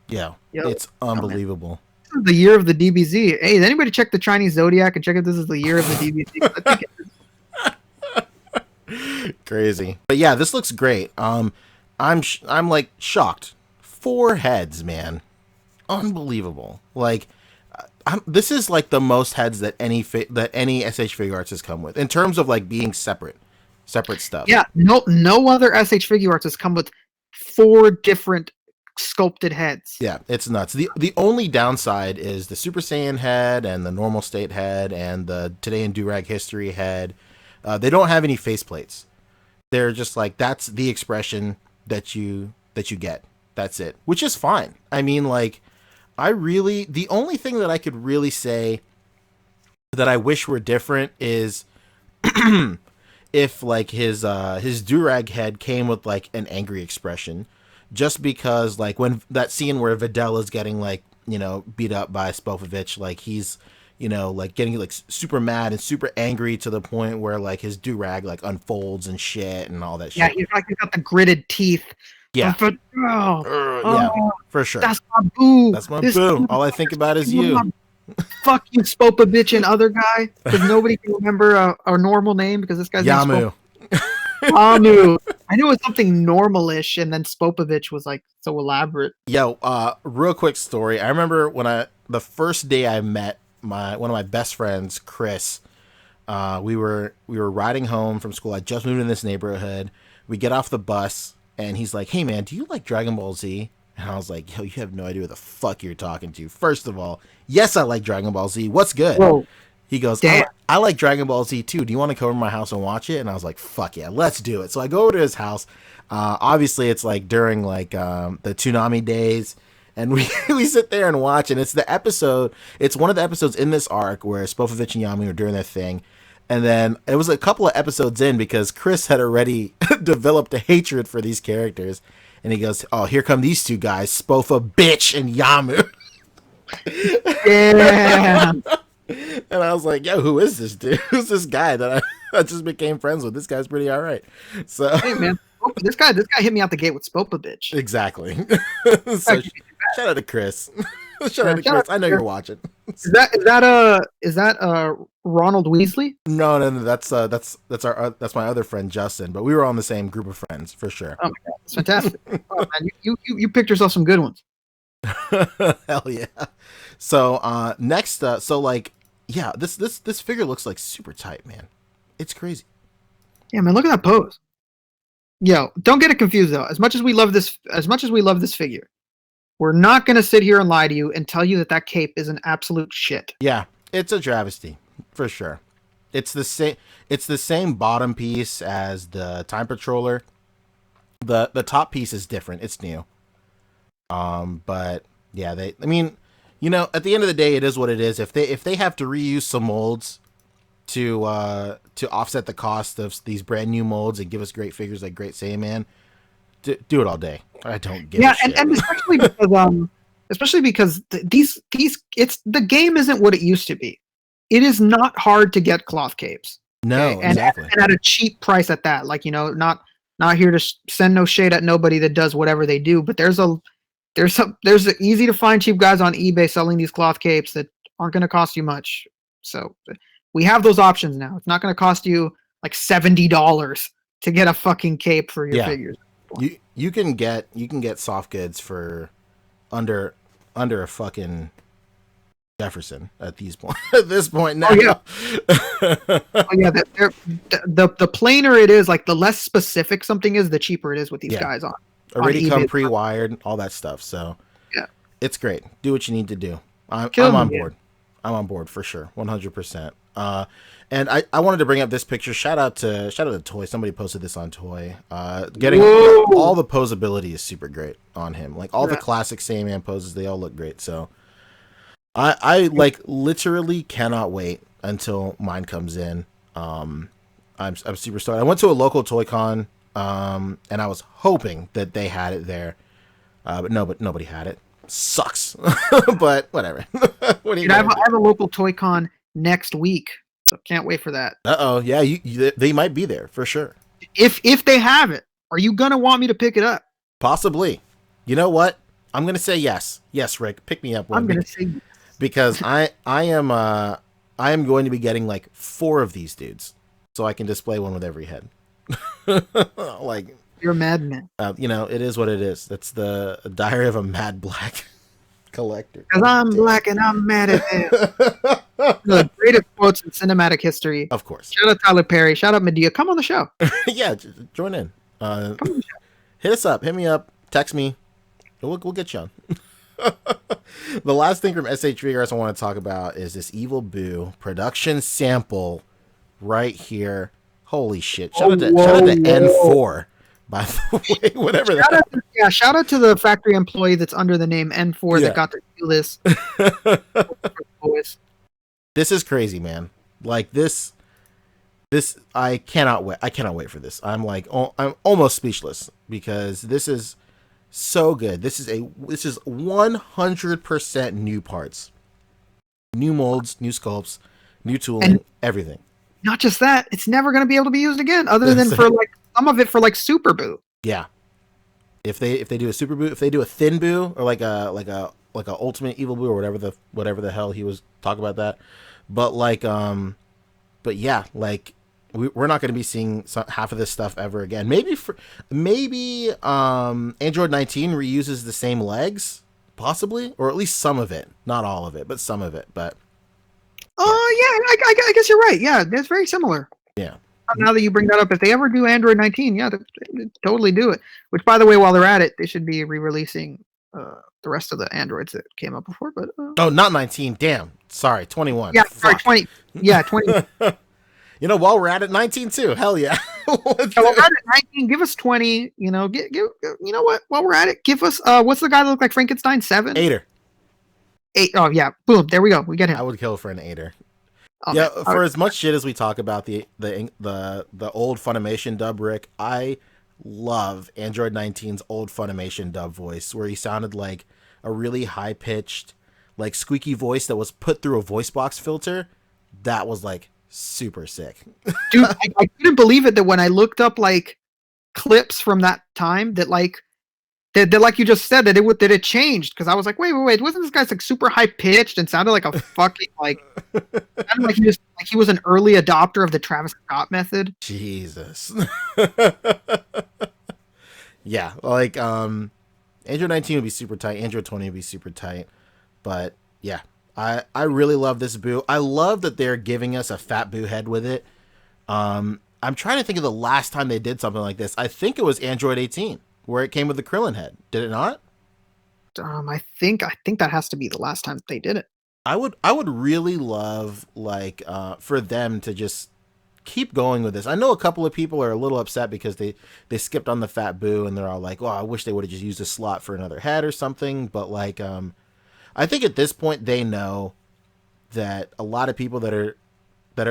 Yeah, Yo, it's oh man, unbelievable. this is the year of the DBZ. Hey, did anybody check the Chinese zodiac and check if this is the year of the DBZ? I think Crazy. But yeah, this looks great. I'm like shocked. 4 heads, man. Unbelievable. Like this is like the most heads that any SH Figure Arts has come with in terms of like being separate stuff. yeah, no other SH Figure Arts has come with 4 different sculpted heads. Yeah, it's nuts. The only downside is the Super Saiyan head and the normal state head and the Today in Durag History head. They don't have any faceplates. They're just like that's the expression that you get. That's it, which is fine. I mean, like the only thing that I could really say that I wish were different is if like his Durag head came with like an angry expression, just because like when that scene where Videl is getting like beat up by Spopovich, like he's like getting like super mad and super angry to the point where like his Durag like unfolds and shit and all that Yeah, shit. he's got the gritted teeth. Yeah. Yeah, for sure. That's my Boo. That's my Boo. All I think about is you. Fuck you, Spopovich and other guy, because nobody can remember a normal name because this guy's Yamu. Yamu. I knew it was something normalish, and then Spopovich was like so elaborate. Yo, real quick story. I remember when the first day I met one of my best friends, Chris. We were riding home from school. I just moved in this neighborhood. We get off the bus, and he's like, "Hey man, do you like Dragon Ball Z?" And I was like, "Yo, you have no idea who the fuck you're talking to. First of all, yes, I like Dragon Ball Z. What's good?" Whoa. He goes, Damn. I like Dragon Ball Z too. Do you want to come over to my house and watch it? And I was like, fuck yeah, let's do it. So I go over to his house. Obviously, it's like during like the Toonami days. And we sit there and watch. And it's one of the episodes in this arc where Spopovich and Yami are doing their thing. And then it was a couple of episodes in because Chris had already developed a hatred for these characters. And he goes, oh, here come these two guys, Spofa bitch and Yamu. Yeah. And I was like, yo, who is this dude? Who's this guy that I just became friends with? This guy's pretty all right. So hey man, this guy hit me out the gate with Spopovich. Exactly. So shout out to Chris. Shout out to Chris. I know you're watching. Is that Ronald Weasley? No, that's my other friend Justin, but we were on the same group of friends for sure. Oh my god, that's fantastic. Oh, man, you picked yourself some good ones. Hell yeah. So next so like yeah, this figure looks like super tight, man. It's crazy. Yeah, man, look at that pose. Yo, don't get it confused though. As much as we love this figure, we're not gonna sit here and lie to you and tell you that cape is an absolute shit. Yeah, it's a travesty for sure. It's the same bottom piece as the Time Patroller. The top piece is different. It's new. But yeah, I mean, at the end of the day, it is what it is. If they have to reuse some molds to offset the cost of these brand new molds and give us great figures like Great Saiyaman, do it all day. I don't give a shit. And especially because the game isn't what it used to be. It is not hard to get cloth capes. No, okay? exactly. And at a cheap price at that. Like, not here to send no shade at nobody that does whatever they do, but there's easy to find cheap guys on eBay selling these cloth capes that aren't going to cost you much. So we have those options now. It's not going to cost you like $70 to get a fucking cape for your figures. You can get soft goods for under a fucking Jefferson at this point now. Oh yeah, the plainer it is, like the less specific something is, the cheaper it is with these guys on. Already come pre-wired, all that stuff. So yeah, it's great. Do what you need to do. I'm on board. I'm on board for sure, 100%. And I wanted to bring up this picture. Shout out to Toy. Somebody posted this on Toy. Getting all the posability is super great on him. Like all the classic Saiyaman poses, they all look great. So I like literally cannot wait until mine comes in. I'm super stoked. I went to a local Toy Con, and I was hoping that they had it there, but nobody had it. Sucks, but whatever. What do you? I have a local Toy Con next week, so can't wait for that. Yeah, they might be there for sure. If they have it, are you gonna want me to pick it up? Possibly. You know what? I'm gonna say yes. Yes, Rick, pick me up I'm one gonna say because I am going to be getting like 4 of these dudes, so I can display one with every head. Like, you're a madman. it is what it is. That's the Diary of a Mad Black collector. Because I'm black and I'm mad at him. The greatest quotes in cinematic history. Of course. Shout out Tyler Perry. Shout out Medea. Come on the show. Yeah, join in. Come on the show. Hit us up. Hit me up. Text me. We'll get you on. The last thing from SH Figures I want to talk about is this Evil Boo production sample right here. Holy shit. Shout out to N4, by the way. Whatever that. Shout out to the factory employee that's under the name N4 that got to do this. This is crazy, man. Like this I cannot wait. I cannot wait for this. I'm almost speechless because this is so good. This is 100% new parts, new molds, new sculpts, new tooling, and everything. Not just that, it's never going to be able to be used again, other than for like some of it for like Super Boo. Yeah, if they do a Super Boo, if they do a Thin Boo, or like a Ultimate Evil Boo, or whatever the hell he was talking about that, but but yeah, like. We're not going to be seeing half of this stuff ever again. Maybe Android 19 reuses the same legs, possibly, or at least some of it. Not all of it, but some of it. But I guess you're right. Yeah, that's very similar. Yeah. Now that you bring that up, if they ever do Android 19, yeah, they totally do it. Which, by the way, while they're at it, they should be re-releasing the rest of the Androids that came out before. But oh, not 19. Damn. Sorry, 21. Yeah, sorry, 20. Yeah, 20. While we're at it, 19 too. Hell yeah. While we're at it, 19, give us 20. You know what? While we're at it, give us what's the guy that looked like Frankenstein? 7? 8er. 8. Oh yeah, boom. There we go. We get him. I would kill for an 8er. Oh, yeah, man. For as much shit as we talk about the old Funimation dub, Rick, I love Android 19's old Funimation dub voice, where he sounded like a really high pitched, like squeaky voice that was put through a voice box filter. That was like super sick. Dude, I couldn't believe it that when I looked up like clips from that time that like you just said that it changed, because I was like, wait, wasn't this guy's like super high pitched and sounded like a fucking like sounded like he was an early adopter of the Travis Scott method? Jesus. Yeah, like Android 19 would be super tight, Android 20 would be super tight, but yeah. I really love this Boo. I love that they're giving us a fat Boo head with it. I'm trying to think of the last time they did something like this. I think it was Android 18, where it came with the Krillin head. Did it not? I think that has to be the last time they did it. I would really love for them to just keep going with this. I know a couple of people are a little upset because they skipped on the fat Boo, and they're all like, "Oh, I wish they would have just used a slot for another head or something." But I think at this point they know that a lot of people that are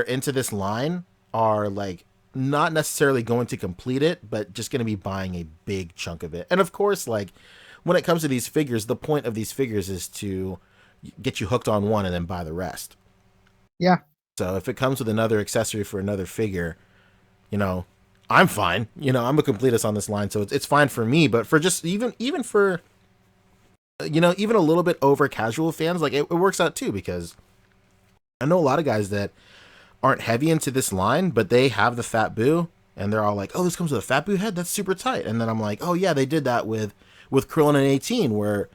into this line are like not necessarily going to complete it, but just going to be buying a big chunk of it. And of course, like when it comes to these figures, the point of these figures is to get you hooked on one and then buy the rest. Yeah. So if it comes with another accessory for another figure, I'm fine. I'm a completist on this line, so it's fine for me. But for just even for even a little bit over casual fans, like it works out too, because I know a lot of guys that aren't heavy into this line, but they have the fat Boo, and they're all like, "Oh, this comes with a fat Boo head? That's super tight." And then I'm like, "Oh yeah, they did that with Krillin and 18, where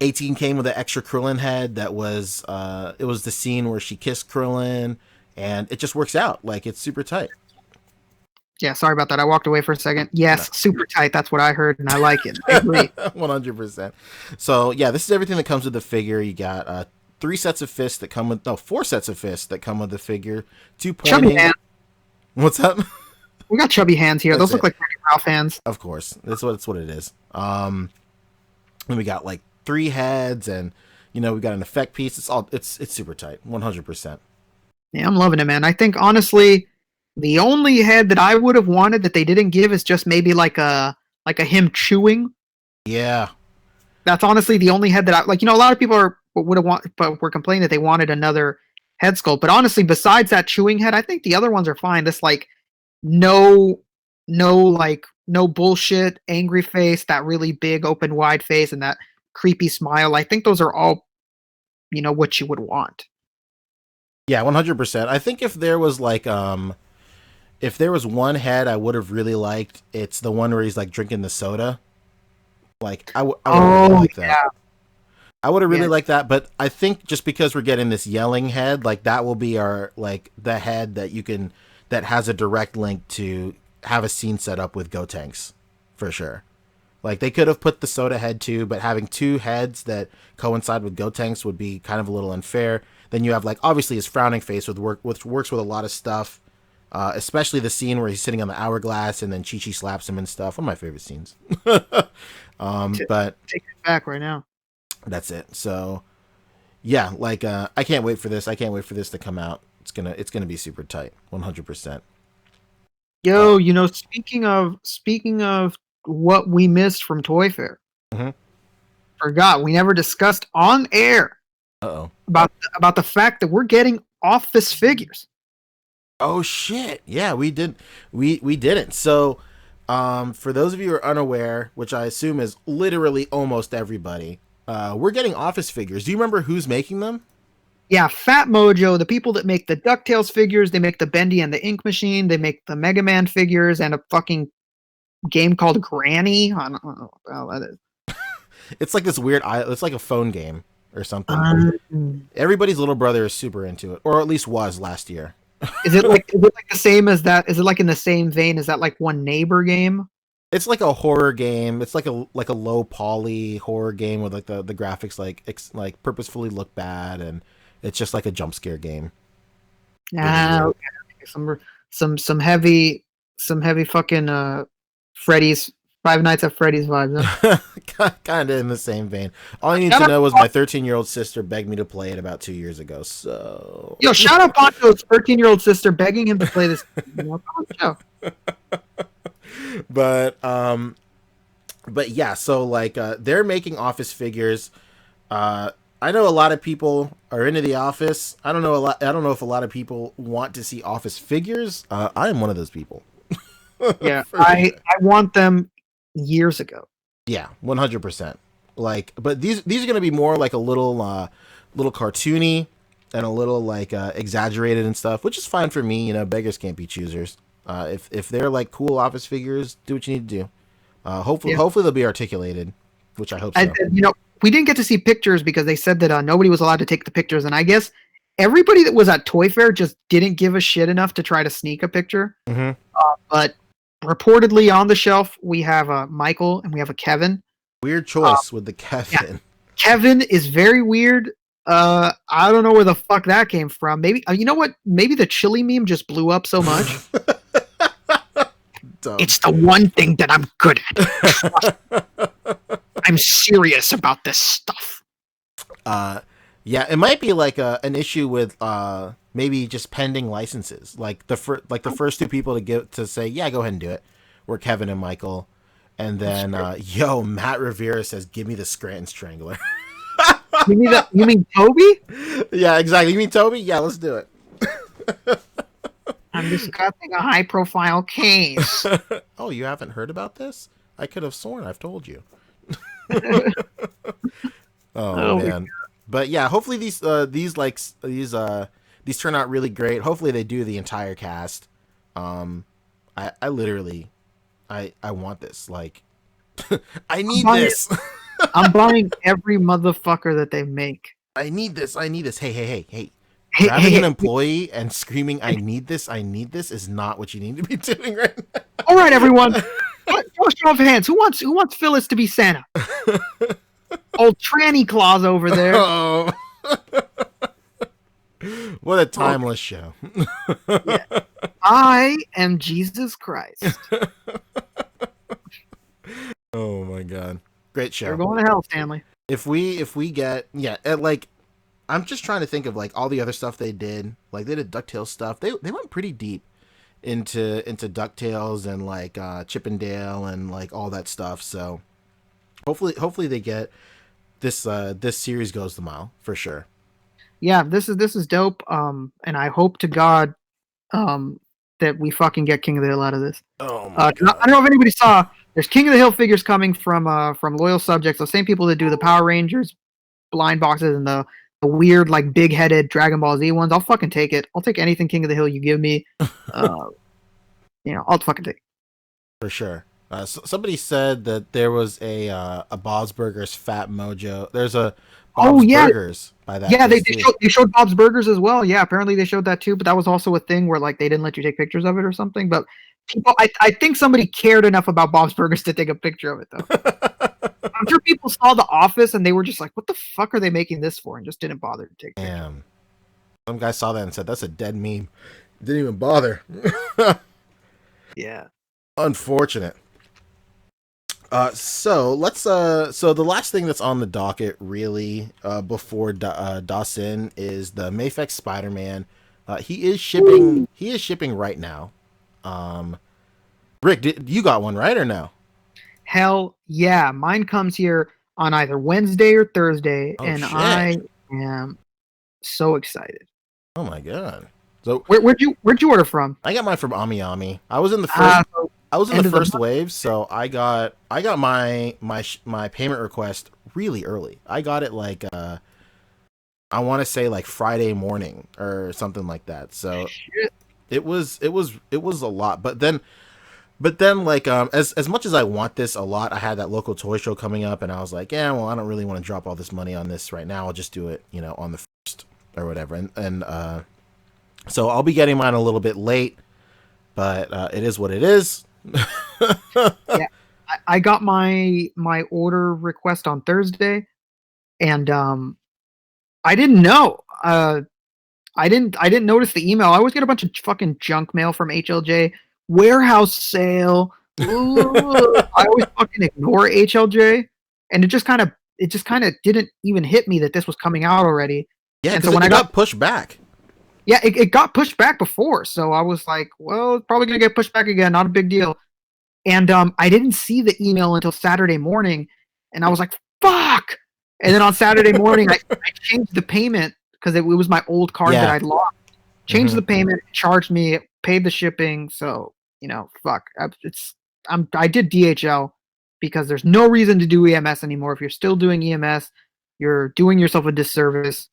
18 came with an extra Krillin head that was it was the scene where she kissed Krillin, and it just works out. Like it's super tight." Yeah, sorry about that. I walked away for a second. Yes, no. Super tight. That's what I heard, and I like it. I agree. 100%. So yeah, this is everything that comes with the figure. You got 4 sets of fists that come with the figure. 2 pointing. Hands. What's up? We got chubby hands here. Those look like Ralph hands. Of course, that's what it is. And we got like 3 heads, and we got an effect piece. It's super tight. 100%. Yeah, I'm loving it, man. I think honestly, the only head that I would have wanted that they didn't give is just maybe like a him chewing. Yeah. That's honestly the only head that I like. A lot of people were complaining that they wanted another head sculpt. But honestly, besides that chewing head, I think the other ones are fine. This like no, no bullshit, angry face, that really big open wide face, and that creepy smile. I think those are all what you would want. Yeah, 100%. I think if there was like if there was one head I would have really liked, it's the one where he's like drinking the soda. Like I would have really Oh liked that. yeah, I would have really yeah. liked that, but I think just because we're getting this yelling head, like that will be our like the head that you can that has a direct link to have a scene set up with Go Tanks for sure. Like they could have put the soda head too, but having two heads that coincide with Gotenks would be kind of a little unfair. Then you have like obviously his frowning face with which works with a lot of stuff, especially the scene where he's sitting on the hourglass and then Chi Chi slaps him and stuff. One of my favorite scenes. But Take it back right now. that's it. So yeah, like I can't wait for this. I can't wait for this to come out. It's gonna be super tight, 100%. Yo, speaking of what we missed from Toy Fair, Mm-hmm. forgot we never discussed on air Uh oh. about the fact that we're getting Office figures. Oh shit! Yeah, we did. We didn't. So, for those of you who are unaware, which I assume is literally almost everybody, we're getting Office figures. Do you remember who's making them? Yeah, Fat Mojo, the people that make the DuckTales figures, they make the Bendy and the Ink Machine, they make the Mega Man figures, and a fucking game called Granny. I don't know what the hell that is. It's like this weird. It's like a phone game or something. Um, Everybody's little brother is super into it, or at least was last year. is it like the same as that? Is it like in the same vein as that like one neighbor game? It's like a horror game. It's like a low poly horror game with like the graphics like purposefully look bad, and it's just like a jump scare game. Really Ah, weird. okay. Some heavy fucking Freddy's Five Nights at Freddy's vibes. Huh? Kind of in the same vein. All you need Shout to out, know is my 13-year-old sister begged me to play it about 2 years ago. So, yo, shout out Poncho's 13-year-old sister begging him to play this. Poncho. but yeah. So like, they're making Office figures. Uh, I know a lot of people are into the Office. I don't know a lot. I don't know if a lot of people want to see Office figures. I am one of those people. Yeah, For sure. I want them years ago. Yeah, 100%. Like, but these are gonna be more like a little cartoony and a little like exaggerated and stuff, which is fine for me. You know, beggars can't be choosers. If they're like cool office figures, do what you need to do. Yeah, Hopefully they'll be articulated, which I hope I, so. we didn't get to see pictures because they said that nobody was allowed to take the pictures, and I guess everybody that was at Toy Fair just didn't give a shit enough to try to sneak a picture. Hmm. But reportedly on the shelf we have a Michael and we have a Kevin. Weird Uh, choice with the yeah, Kevin. Kevin is very weird. I don't know where the fuck that came from. Maybe you know what? Maybe the chili meme just blew up so much. Dumb. It's the one thing that I'm good at. I'm serious about this stuff. uh, yeah, it might be like an issue with maybe just pending licenses. Like the first two people to give to say yeah, go ahead and do it were Kevin and Michael, and then yo Matt Rivera says give me the Scranton Strangler. You mean that? You mean Toby? Yeah, exactly. You mean Toby? Yeah, let's do it. I'm discussing a high-profile case. Oh, you haven't heard about this? I could have sworn I've told you. Oh Oh, man. But yeah, hopefully these turn out really great. Hopefully they do the entire cast. I literally I want this. Like I I'm need buying. this. I'm buying every motherfucker that they make. I need this. I need this. Hey. Hey, hey, Grabbing an hey. employee and screaming I need this is not what you need to be doing right All right, everyone. Show of hands. Who wants Phyllis to be Santa? Old tranny claus over there. now. What a Oh, timeless show. yeah. I am Jesus Christ. Oh my god. Great You're show. going to hell, Stanley. If we get yeah, like I'm just trying to think of like all the other stuff they did. Like they did DuckTales stuff. They went pretty deep into DuckTales and like Chip and Dale and like all that stuff. So hopefully they get this series goes the mile for sure. Yeah, this is dope. And I hope to God, um, that we fucking get King of the Hill out of this. Oh my I god. don't know if anybody saw. There's King of the Hill figures coming from loyal subjects, those same people that do the Power Rangers blind boxes and the weird like big headed Dragon Ball Z ones. I'll fucking take it. I'll take anything King of the Hill you give me. Uh, I'll fucking take it. For sure. Somebody said that there was a Bob's Burgers Fat Mojo. There's a Oh Bob's yeah, Burgers by that yeah. place too. They showed Bob's Burgers as well. Yeah, apparently they showed that too. But that was also a thing where like they didn't let you take pictures of it or something. But people, I think somebody cared enough about Bob's Burgers to take a picture of it though. I'm sure people saw The Office and they were just like, "What the fuck are they making this for?" and just didn't bother to take pictures. Damn. Some guy saw that and said, "That's a dead meme." Didn't even bother. Yeah. Unfortunate. So let's so the last thing that's on the docket really before Dawson is the Mayfex Spider-Man. He is shipping. He is shipping right now. Rick, you got one right or no? Hell yeah. Mine comes here on either Wednesday or Thursday, Oh and shit! I am so excited. Oh my god! So Where'd you order from? I got mine from Ami Ami. I was in the first. So I was in the end of the first month. wave, so I got my payment request really early. I got it like I want to say like Friday morning or something like that. So Shit. it was a lot. But then like as much as I want this a lot, I had that local toy show coming up, and I was like, yeah, well, I don't really want to drop all this money on this right now. I'll just do it, on the first or whatever. And so I'll be getting mine a little bit late, but it is what it is. Yeah. I got my order request on Thursday, and I didn't know. I didn't notice the email. I always get a bunch of fucking junk mail from HLJ. Warehouse sale. Ooh. I always fucking ignore HLJ, and it just kind of didn't even hit me that this was coming out already. Yeah, And so because when it I got got pushed back. yeah, it got pushed back before, so I was like, well, it's probably gonna get pushed back again. Not a big deal. And I didn't see the email until Saturday morning, and I was like, fuck. And then on Saturday morning, I changed the payment because it was my old card that Yeah. I'd lost. Changed Hmm. the payment, charged me, paid the shipping. So fuck. I did DHL because there's no reason to do EMS anymore. If you're still doing EMS, you're doing yourself a disservice.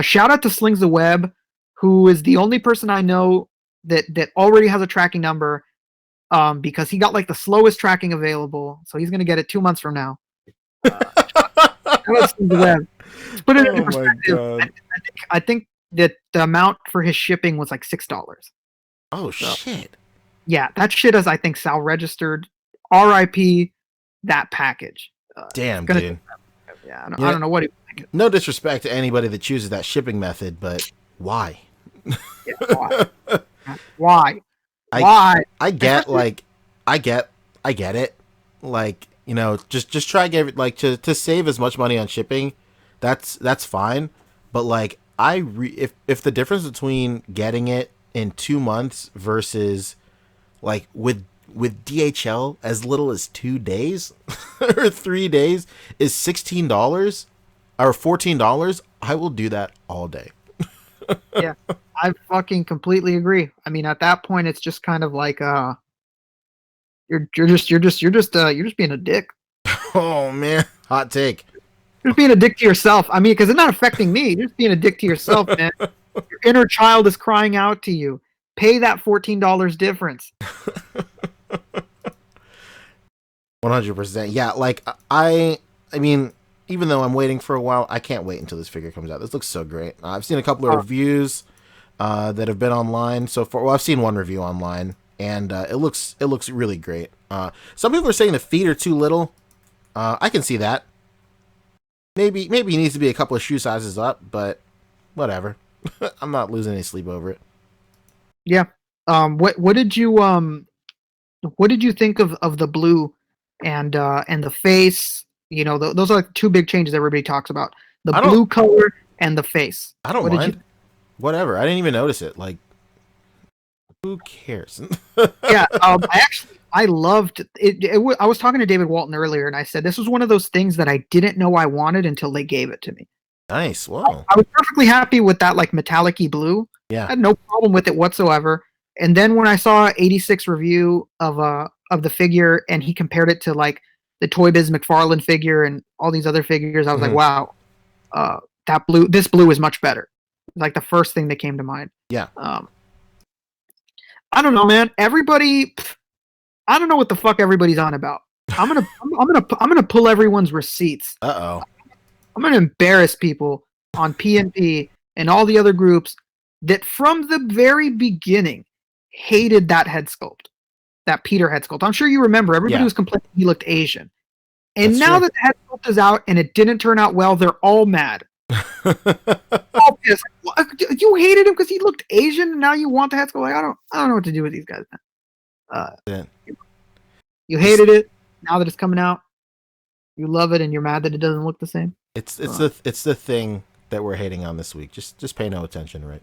Shout out to Slings the Web, who is the only person I know that already has a tracking number. Because he got like the slowest tracking available, so he's gonna get it 2 months from now. Shout out Slings the Web. To put it into Oh my perspective, god. I think that the amount for his shipping was like $6. Oh So shit. yeah, that shit is I think Sal registered. R.I.P. that package. It's Damn, gonna dude. yeah. You I know, don't know what he was thinking. no disrespect to anybody that chooses that shipping method, but why? Yeah, why? Why? I Why? I get Especially like I get it. Like, just try to get like to save as much money on shipping. That's fine. But like if the difference between getting it in 2 months versus like with DHL as little as 2 days or 3 days is $16 or $14, I will do that all day. yeah. I fucking completely agree. I mean, at that point, it's just kind of like you're just being a dick. Oh man, hot take. You're just being a dick to yourself. I mean, because it's not affecting me. You're just being a dick to yourself, man. Your inner child is crying out to you. Pay that $14 difference. 100%. Yeah, like I mean, even though I'm waiting for a while, I can't wait until this figure comes out. This looks so great. I've seen a couple of Uh, reviews that have been online so far. Well, I've seen one review online, and it looks really great. Some people are saying the feet are too little. I can see that. Maybe he needs to be a couple of shoe sizes up, but whatever. I'm not losing any sleep over it. yeah. What did you think of the blue and the face? Those are like two big changes everybody talks about. The I don't blue color and the face. I don't What did you mind. Whatever. I didn't even notice it. Like, who cares? Yeah, I loved it. I was talking to David Walton earlier, and I said this was one of those things that I didn't know I wanted until they gave it to me. Nice. Whoa. I was perfectly happy with that, like metallic-y blue. I Yeah. had no problem with it whatsoever. And then when I saw 86 review of the figure, and he compared it to like the Toy Biz McFarlane figure and all these other figures, I was like, Hmm. wow, this blue is much better. Like the first thing that came to mind. Yeah. Um, I don't know, man. I don't know what the fuck everybody's on about. I'm gonna pull everyone's receipts. Uh I'm gonna embarrass people on PNP and all the other groups that from the very beginning hated that head sculpt, that Peter head sculpt. I'm sure you remember everybody Yeah. was complaining he looked Asian. And That's now true. that the head sculpt is out and it didn't turn out well, they're all mad. All pissed. You hated him because he looked Asian, and now you want the head sculpt. Like, I don't know what to do with these guys, man. Uh, Yeah. you Just hated it. Now that it's coming out, you love it, and you're mad that it doesn't look the same. it's Uh, the thing that we're hating on this week. Just pay no attention, right?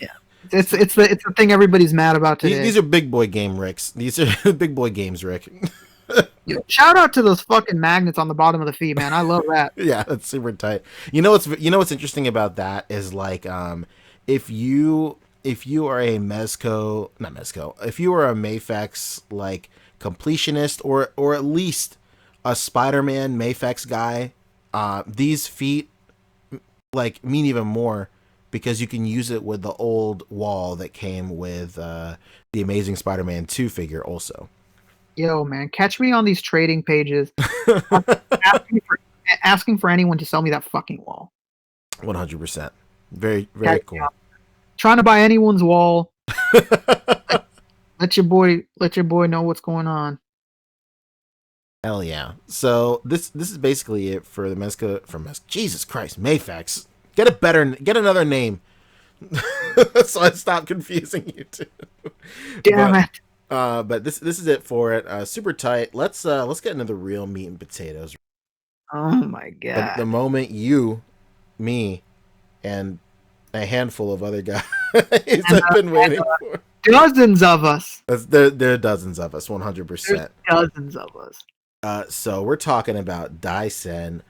yeah, it's the thing everybody's mad about today. These are big boy game Ricks. These are big boy games, Rick. Shout out to those fucking magnets on the bottom of the feet, man. I love that. Yeah, that's super tight. What's interesting about that is like if you are a Mezco, not Mezco, if you are a Mayfex like completionist or at least a Spider-Man Mayfex guy, these feet like mean even more because you can use it with the old wall that came with the Amazing Spider-Man 2 figure also. Yo, man, catch me on these trading pages asking for asking for anyone to sell me that fucking wall. 100%. Very very Catch me cool. on. Trying to buy anyone's wall. Let your boy know what's going on. Hell yeah! So this is basically it for the Mezca from Jesus Christ Mayfax. Get another name, so I stop confusing you two. Damn But it. this is it for it. Super tight. Let's get into the real meat and potatoes. Oh my The god. moment you, me, and a handful of other guys And, have been waiting for. dozens of us. There are dozens of us, There's 100%. dozens of us. So we're talking about Dyson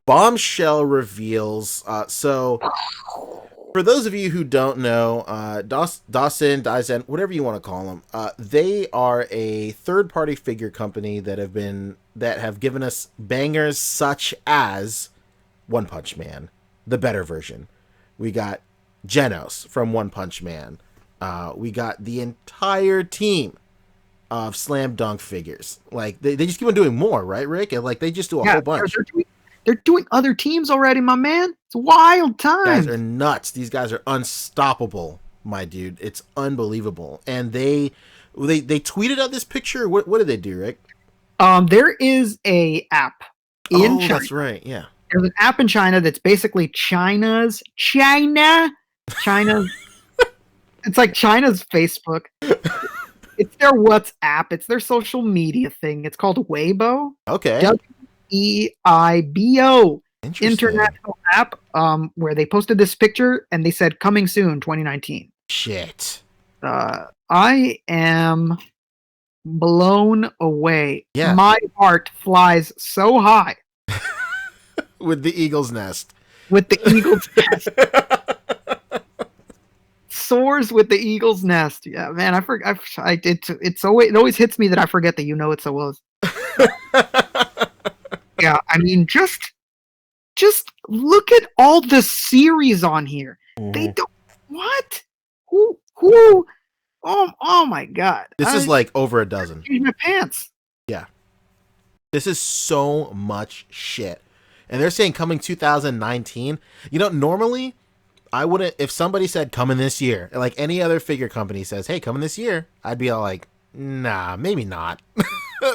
bombshell reveals. So for those of you who don't know, Dawson, Dyson, whatever you want to call them, they are a third-party figure company that have given us bangers such as One Punch Man, the better version. We got Genos from One Punch Man. We got the entire team of slam dunk figures. Like they just keep on doing more, right, Rick? And like they just do a Yeah, whole bunch. they're doing other teams already, my man. It's wild Guys are times. nuts. These guys are unstoppable, my dude. It's unbelievable. And they tweeted out this picture. What did they do, Rick? There is a app in Oh, China. that's right. Yeah. There's an app in China that's basically China's. It's like China's Facebook. It's their WhatsApp. It's their social media thing. It's called Weibo. Okay. WEIBO. Interesting. International app. Where they posted this picture and they said coming soon, 2019. Shit. I am blown away. Yeah. My heart flies so high With the eagle's nest. with the eagle's nest. Soars with the eagle's nest. Yeah, man, I forgot. It always hits me that I forget that you know it so well. Yeah, I mean, just look at all the series on here. They Mhm. don't what? Who? Oh my god! This is I like over a dozen. change my pants. Yeah. This is so much shit. And they're saying coming 2019. Normally I wouldn't, if somebody said coming this year, like any other figure company says, hey, coming this year, I'd be all like, nah, maybe not.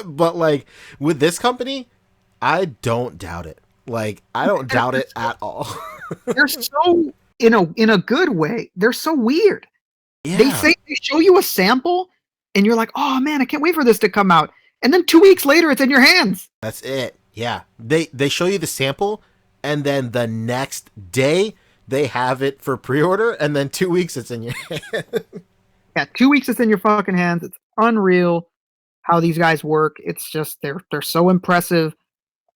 But like with this company, I don't doubt it. Like I don't doubt it at all. They're so in a good way. They're so weird. Yeah, They show you a sample, and you're like, oh man, I can't wait for this to come out. And then 2 weeks later, it's in your hands. that's it. Yeah, they show you the sample, and then the next day they have it for pre-order, and then 2 weeks it's in your hand. Yeah, 2 weeks it's in your fucking hands. It's unreal how these guys work. It's just they're so impressive.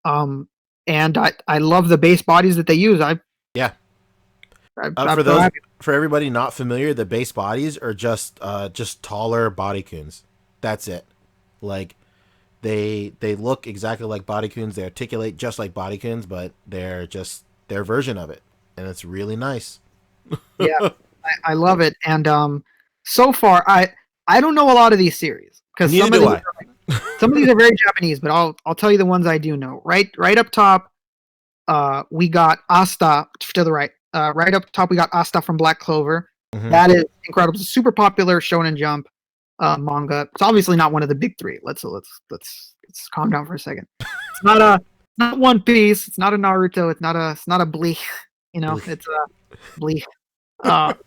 Um, and I love the base bodies that they use. I Yeah, I'm For so those happy. for everybody not familiar, the base bodies are just taller bodycoons. That's it. Like they look exactly like bodycoons. They articulate just like bodycoons, but they're just their version of it, and it's really nice. Yeah, I love it. And so far, I don't know a lot of these series because Neither do I. some of these are very Japanese, but I'll tell you the ones I do know. Right up top, we got Asta to the right. Right up top, we got Asta from Black Clover. Hmm. That is incredible. It's a super popular Shonen Jump manga. It's obviously not one of the big three. Let's calm down for a second. It's not One Piece. It's not a Naruto. It's not a Bleach. You know, it's a Bleach. But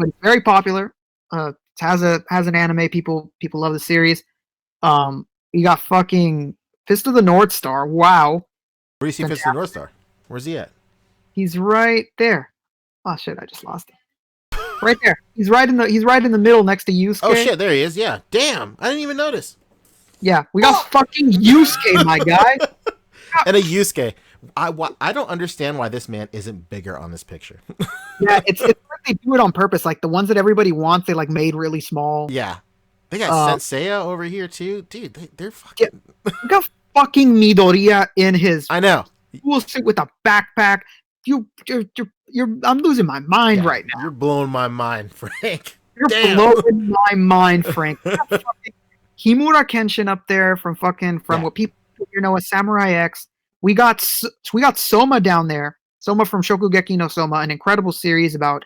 it's very popular. It has an anime. People love the series. You got fucking Fist of the North Star. Wow, Where do you see Fist of the North fantastic. Star? Where's he at? He's right there. Oh shit, I just lost him. Right there. He's right in the middle next to Oh Yusuke. shit, there he is. Yeah, damn, I didn't even notice. Yeah, we got Oh, fucking Yusuke, my guy. and a Yusuke. I don't understand why this man isn't bigger on this picture. Yeah, it's like they do it on purpose. Like the ones that everybody wants, they like made really small. Yeah, they got Uh, Senseiya over here too, dude. They're yeah, fucking. we got fucking Midoriya in his I know. cool suit with a backpack. I'm losing my mind Yeah, right now. you're blowing my mind, Frank. You're Damn. blowing my mind, Frank. Himura Kenshin up there from Yeah, what people know as Samurai X. We got Soma down there. Soma from Shokugeki no Soma, an incredible series about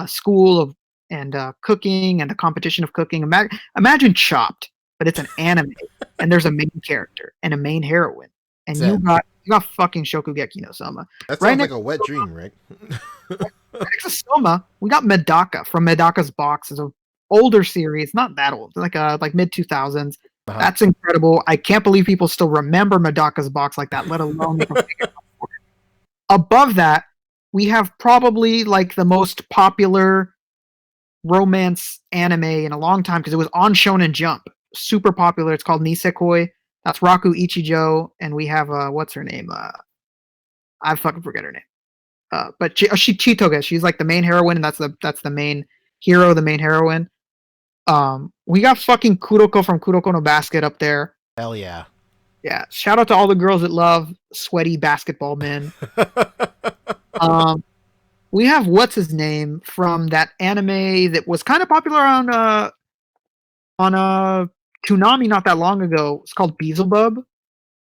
school of and cooking and the competition of cooking. Imagine Chopped, but it's an anime, and there's a main character and a main heroine, and sad. you got fucking Shokugeki no Soma. That Right sounds like next a wet dream, Rick. next to Soma, we got Medaka from Medaka's Box. It's an older series, not that old, like mid 2000s. Uh-huh. That's incredible. I can't believe people still remember Medaka's Box like that, let alone above that, we have probably like the most popular romance anime in a long time because it was on Shonen Jump. Super popular. It's called Nisekoi. That's Raku Ichijo, and we have what's her name? I fucking forget her name. But she Chitoge. She's like the main heroine, and that's the main hero, the main heroine. We got fucking Kuroko from Kuroko no Basket up there. Hell yeah. Yeah, shout out to all the girls that love sweaty basketball men. Um, we have what's his name from that anime that was kind of popular on Toonami not that long ago. It's called Beelzebub.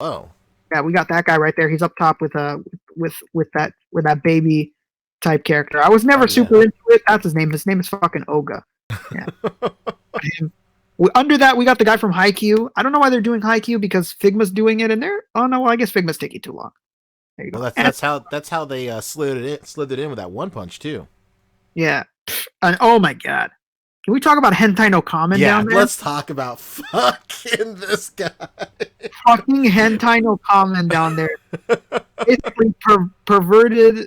Oh, Yeah, we got that guy right there. He's up top with that baby type character. I was oh never yeah. super into it. That's his name. His name is fucking Oga. Yeah. Under that, we got the guy from Haikyuu. I don't know why they're doing Haikyuu because Figma's doing it in there. Oh no, well, I guess Figma's taking too long. There you Well, go. And that's how they slid it in with that one punch too. yeah, and oh my god, can we talk about Hentai no Kamen Yeah, down there? let's talk about fucking this guy. Fucking Hentai no Kamen down there. Basically, perverted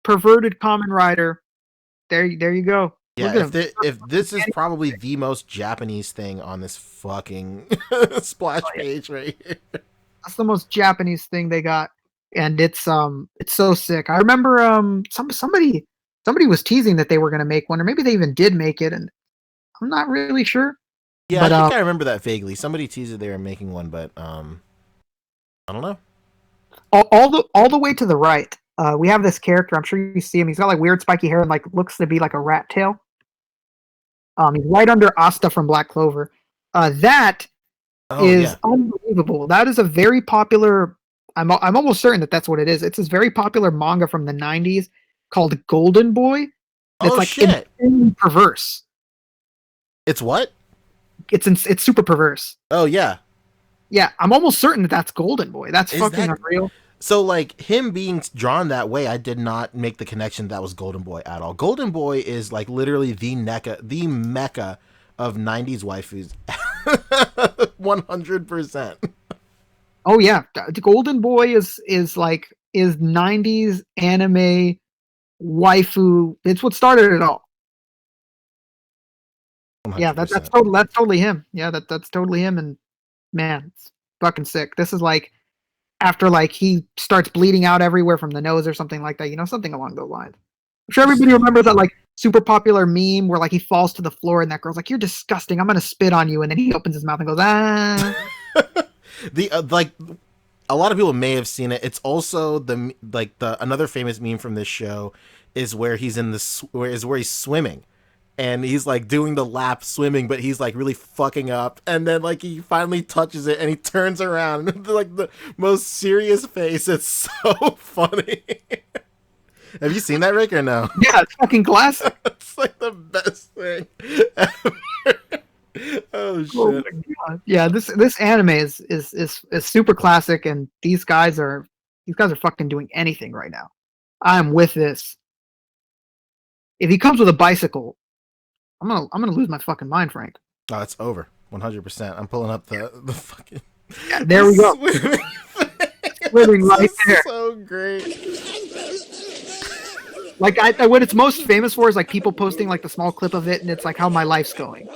Kamen Rider. There you go. Yeah, Look at him. if this is probably the most Japanese thing on this fucking splash page right here. That's the most Japanese thing they got, and it's so sick. I remember somebody was teasing that they were gonna make one, or maybe they even did make it, and I'm not really sure. Yeah, I But think I remember that vaguely. Somebody teased they were making one, but I don't know. all the way to the right, we have this character. I'm sure you see him. He's got like weird spiky hair and like looks to be like a rat tail. He's right under Asta from Black Clover. That Oh is yeah. unbelievable. That is a very popular. I'm almost certain that that's what it is. It's this very popular manga from the '90s called Golden Boy. That's Oh like shit. insanely perverse. It's what? It's super perverse. Oh yeah. Yeah, I'm almost certain that that's Golden Boy. That's Is fucking that unreal. so? Like him being drawn that way, I did not make the connection that was Golden Boy at all. Golden Boy is like literally the mecca of '90s waifus, 100%. Oh yeah, the Golden Boy is '90s anime waifu. It's what started it all. Yeah, that's 100%. totally him. Yeah, that's totally him. And man, it's fucking sick. This is like after like he starts bleeding out everywhere from the nose or something like that. You know, something along those lines. I'm sure everybody remembers that like super popular meme where like he falls to the floor and that girl's like, "You're disgusting. I'm gonna spit on you," and then he opens his mouth and goes, "Ah." The like a lot of people may have seen it. It's also the another famous meme from this show is where he's in this where he's swimming and he's like doing the lap swimming, but he's like really fucking up, and then like he finally touches it and he turns around and like the most serious face. It's so funny. Have you seen that, Rick, or no? Yeah, it's fucking classic. It's like the best thing ever. Oh Oh shit. my god. Yeah, this anime is super classic, and these guys are fucking doing anything right now. I'm with this. If he comes with a bicycle, I'm gonna lose my fucking mind, Frank. Oh, it's over. 100%. I'm pulling up the fucking Yeah, the there we go. swimming thing. Swimming right It's there. so great. Like what it's most famous for is like people posting like the small clip of it, and it's like how my life's going.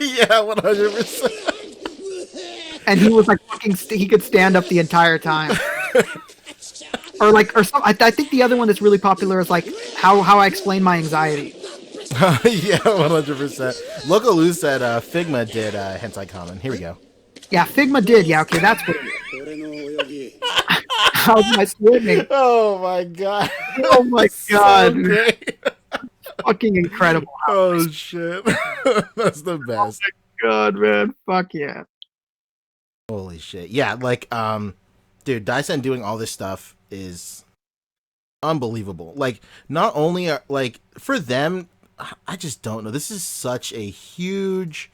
Yeah, 100%. And he was like fucking. He could stand up the entire time. I think the other one that's really popular is like how I explain my anxiety. Yeah, 100%. Local Lou said Figma did hentai comment. Here we go. Yeah, Figma did. Yeah, okay, that's what it is. How's my swimming? Oh my god. Oh my So god, great. fucking incredible. Oh shit. That's the best. God, man, fuck yeah. Holy shit. Yeah, like dude, Dyson doing all this stuff is unbelievable. Like not only are like for them, I just don't know. This is such a huge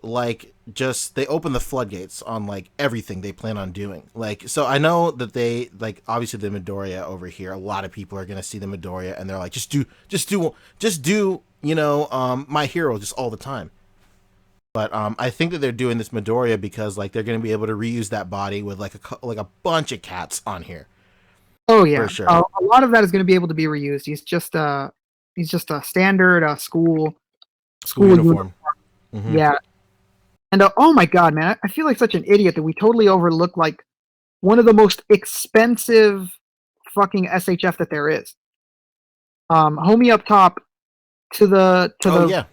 like just they open the floodgates on like everything they plan on doing. Like so I know that they like obviously the Midoriya over here, a lot of people are gonna see the Midoriya and they're like just do, you know, My Hero just all the time. But I think that they're doing this Midoriya because like they're gonna be able to reuse that body with like a bunch of cats on here Oh for yeah, sure. a lot of that is going to be able to be reused. He's just a standard School school uniform. uniform. Hmm. Yeah, and oh my god, man, I feel like such an idiot that we totally overlooked like one of the most expensive fucking SHF that there is. Homie up top to Oh the yeah,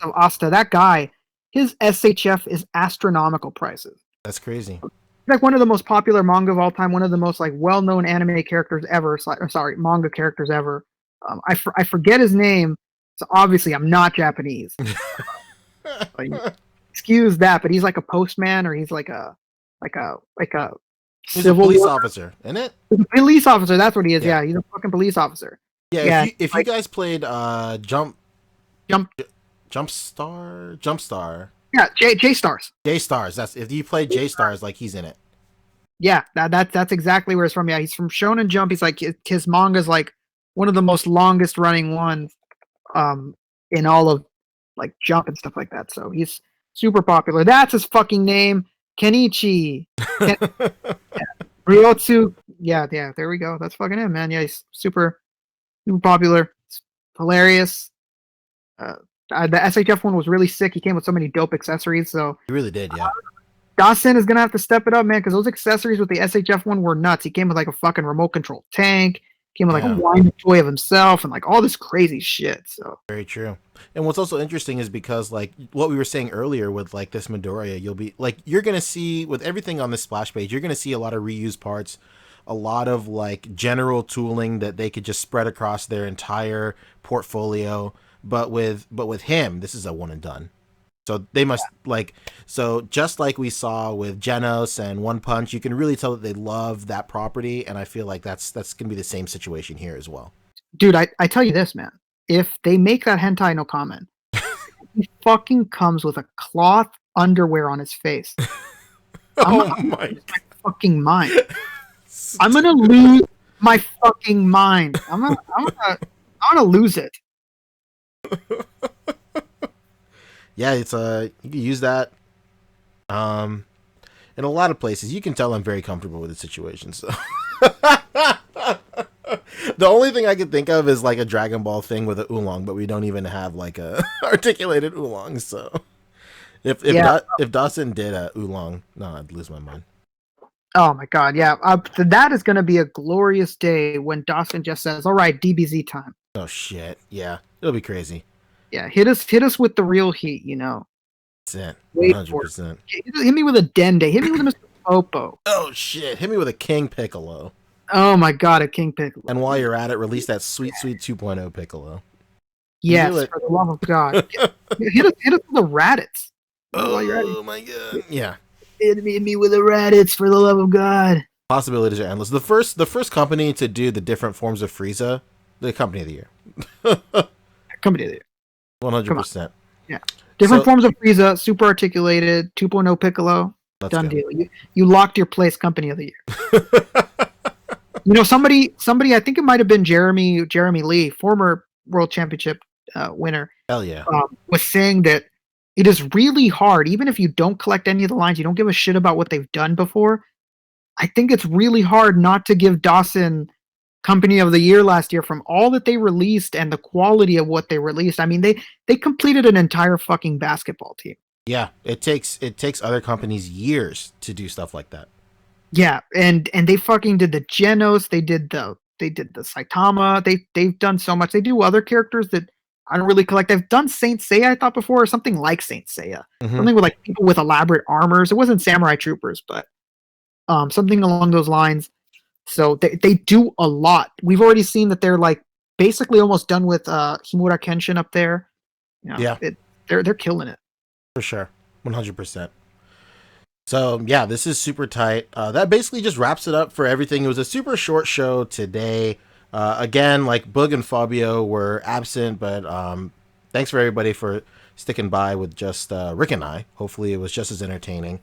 of Asta, that guy, his SHF is astronomical prices. that's crazy. Like one of the most popular manga of all time, one of the most like well-known anime characters ever. Sorry, manga characters ever. I forget his name. So obviously, I'm not Japanese. Like, excuse that, but he's like a postman, or he's like a He's a civil police war officer, isn't it? police officer. That's what he is. Yeah. Yeah, he's a fucking police officer. Yeah, Yeah, if you like guys played jump. Jump Star, Yeah, J stars. J Stars. That's if you play J Stars, like he's in it. Yeah, that's exactly where it's from. Yeah, he's from Shonen Jump. He's like his manga's like one of the most longest running ones in all of like Jump and stuff like that. So he's super popular. That's his fucking name, Kenichi. Ken- Ryotsu. Yeah, yeah, there we go. That's fucking him, man. Yeah, he's super popular. It's hilarious. Uh, the SHF one was really sick. He came with so many dope accessories. So He really did, yeah. Dawson is gonna have to step it up, man, because those accessories with the SHF one were nuts. He came with like a fucking remote control tank, came with like Yeah. a wine toy of himself, and like all this crazy shit. So Very true. And what's also interesting is because like what we were saying earlier with like this Midoriya, you'll be like you're gonna see with everything on this splash page, you're gonna see a lot of reused parts, a lot of like general tooling that they could just spread across their entire portfolio. But with him, this is a one and done. So they must like so just like we saw with Genos and One Punch, you can really tell that they love that property, and I feel like that's gonna be the same situation here as well. dude, I tell you this, man. If they make that hentai no comment, he fucking comes with a cloth underwear on his face. I'm Oh gonna my lose my fucking mind. god. I'm gonna lose my fucking mind. I'm gonna lose it. Yeah, it's you can use that um in a lot of places. You can tell I'm very comfortable with the situation. So the only thing I can think of is like a Dragon Ball thing with an oolong, but we don't even have like a articulated oolong. So Yeah. If Dawson did a oolong, no, I'd lose my mind. Oh my god, yeah. That is gonna be a glorious day when Dawson just says, "All right, DBZ time." Oh shit. Yeah, it'll be crazy. Yeah, hit us with the real heat. You know, That's it. One wait hundred for it. percent. Hit me with a Dende. Hit me with a Mr. Popo. Oh shit! Hit me with a King Piccolo. Oh my god, a King Piccolo. And while Yeah. you're at it, release that sweet, sweet 2.0 Piccolo. You do Yes, it. for the love of God. Hit us with the Raditz. While you're at Oh my god. it. Yeah. Hit me with the Raditz for the love of God. Possibilities are endless. The first company to do the different forms of Frieza, the company of the year. Come to there. One hundred Come on. percent. Yeah. Different So forms of Frieza, super articulated, 2.0 Piccolo. let's Done go. deal. You locked your place, company of the year. You know, somebody, I think it might have been Jeremy Lee, former world championship winner, Hell yeah. was saying that it is really hard, even if you don't collect any of the lines, you don't give a shit about what they've done before. I think it's really hard not to give Dawson company of the year last year from all that they released and the quality of what they released. I mean, they completed an entire fucking basketball team. Yeah. It takes other companies years to do stuff like that. Yeah, and they fucking did the Genos, they did the Saitama. They've done so much. They do other characters that I don't really collect. They've done Saint Seiya, I thought before, or something like Saint Seiya. Mm-hmm. Something with like people with elaborate armors. It wasn't Samurai Troopers, but something along those lines. So they do a lot. We've already seen that they're like basically almost done with Himura Kenshin up there. You know, Yeah, they're killing it. for sure. 100%. So yeah, this is super tight. That basically just wraps it up for everything. It was a super short show today. Again, like Boog and Fabio were absent, but thanks for everybody for sticking by with just Rick and I. Hopefully, it was just as entertaining.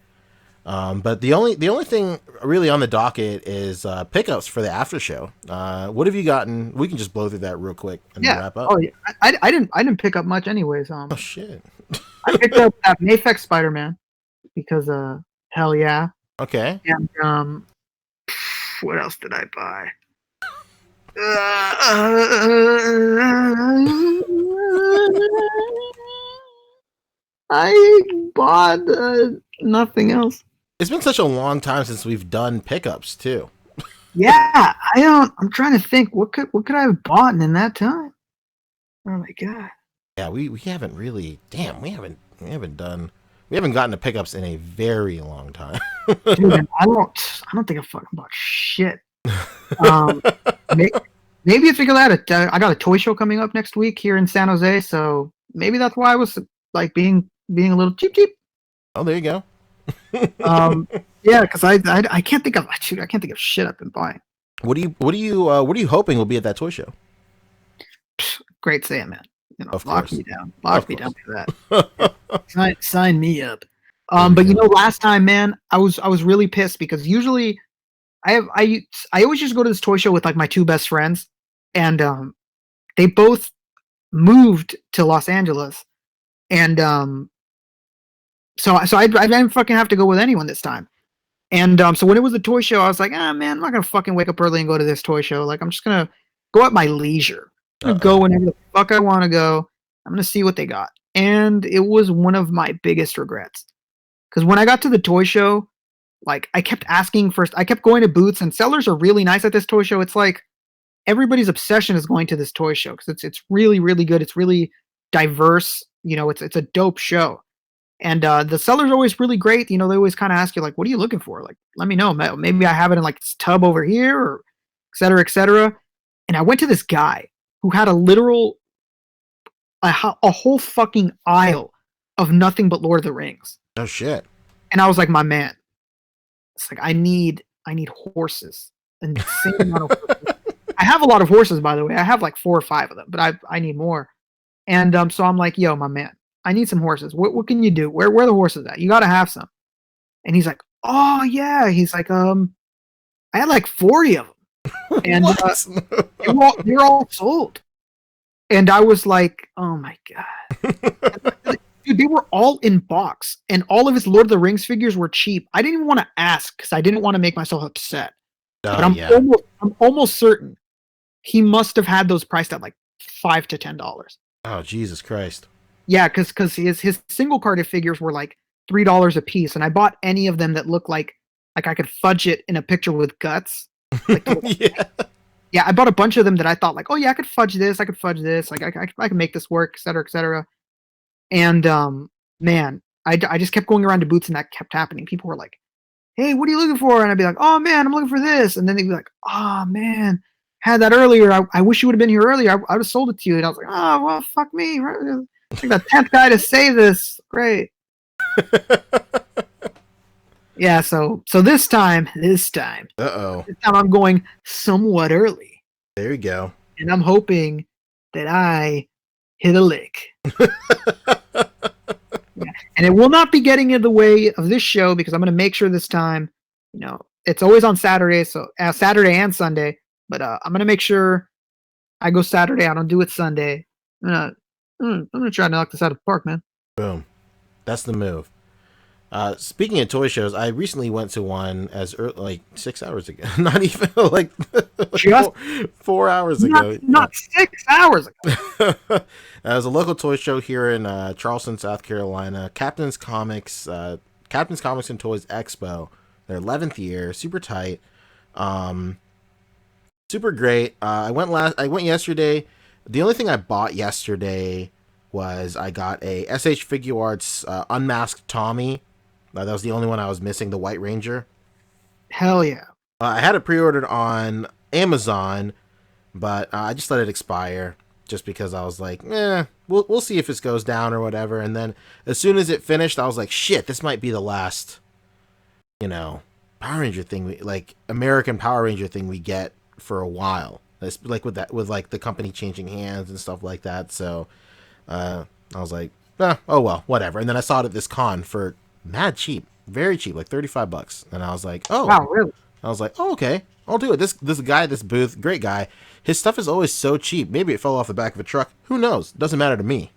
But the only thing really on the docket is pickups for the after show. What have you gotten? We can just blow through that real quick and then Yeah. wrap up. Oh yeah. I didn't pick up much anyways. Oh shit. I picked up that Mayfex Spider Man because hell yeah. Okay. And what else did I buy? I bought nothing else. It's been such a long time since we've done pickups too. Yeah, I don't. I'm trying to think. What could I have bought in that time? Oh my god. Yeah, we haven't really. Damn, we haven't gotten to pickups in a very long time. Dude, I don't think I fucking bought shit. Um, may, maybe it's because I got a toy show coming up next week here in San Jose, so maybe that's why I was like being a little cheap. Oh, there you go. Yeah, because I can't think of shoot, I can't think of shit I've been buying. What are you hoping will be at that toy show? Great saying, man. You know, Of lock course. me down. Of Lock me down course. for that. Sign me up. There we But you go. know, last time, man, I was really pissed because usually I always just go to this toy show with like my two best friends, and they both moved to Los Angeles, and so I didn't fucking have to go with anyone this time. And so when it was the toy show, I was like, ah, man, I'm not gonna fucking wake up early and go to this toy show. Like, I'm just gonna go at my leisure. I'm Uh gonna go oh. whenever the fuck I want to go. I'm gonna see what they got. And it was one of my biggest regrets because when I got to the toy show, like I kept asking first. I kept going to booths, and sellers are really nice at this toy show. It's like everybody's obsession is going to this toy show because it's really really good. It's really diverse. You know, it's a dope show. And the seller's always really great. You know, they always kind of ask you like, "What are you looking for?" Like, let me know. Maybe I have it in like this tub over here, or et cetera, et cetera. And I went to this guy who had a whole fucking aisle of nothing but Lord of the Rings. Oh shit. And I was like, my man, it's like I need horses, an insane amount of horses. I have a lot of horses, by the way. I have like 4 or 5 of them, but I need more. And so I'm like, yo, my man, I need some horses. What can you do? Where are the horses at? You got to have some. And he's like, oh yeah. He's like, I had like 40 of them, and What? they're all sold. And I was like, oh my god. Dude, they were all in box, and all of his Lord of the Rings figures were cheap. I didn't even want to ask because I didn't want to make myself upset. But Oh yeah. I'm almost certain he must have had those priced at like $5 to $10. Oh Jesus Christ. Yeah, because his single carded figures were like $3 a piece, and I bought any of them that looked like I could fudge it in a picture with guts. Like Yeah. Yeah, I bought a bunch of them that I thought like, oh yeah, I could fudge this, I could fudge this, like I can make this work, et cetera. And man, I just kept going around to booths, and that kept happening. People were like, "Hey, what are you looking for?" And I'd be like, "Oh man, I'm looking for this," and then they'd be like, "Oh man, had that earlier. I wish you would have been here earlier. I would have sold it to you." And I was like, "Oh well, fuck me. Like the 10th guy to say this. Great." Yeah, so Uh-oh. this time I'm going somewhat early, There you go. and I'm hoping that I hit a lick. Yeah. And it will not be getting in the way of this show because I'm going to make sure this time, it's always on Saturday, so Saturday and Sunday. But I'm going to make sure I go Saturday. I don't do it Sunday. I'm gonna try to knock this out of the park, man. Boom. That's the move. Speaking of toy shows, I recently went to one as early, like 6 hours ago. Not even like, like Just 4 hours not ago. Yeah. not 6 hours ago. It was a local toy show here in Charleston, South Carolina. Captain's Comics and Toys Expo. Their 11th year, super tight, um, super great. I went yesterday. The only thing I bought yesterday was I got a SH Figure Arts Unmasked Tommy. That was the only one I was missing, the White Ranger. Hell yeah. I had it pre-ordered on Amazon, but I just let it expire just because I was like, we'll see if this goes down or whatever. And then as soon as it finished, I was like, shit, this might be the last, Power Ranger thing, like American Power Ranger thing we get for a while. It's like with like the company changing hands and stuff like that. So I was like, oh well, whatever. And then I saw it at this con for mad cheap, very cheap, like $35. And I was like, Wow, really? okay, I'll do it. This guy, this booth, great guy. His stuff is always so cheap. Maybe it fell off the back of a truck. Who knows? Doesn't matter to me.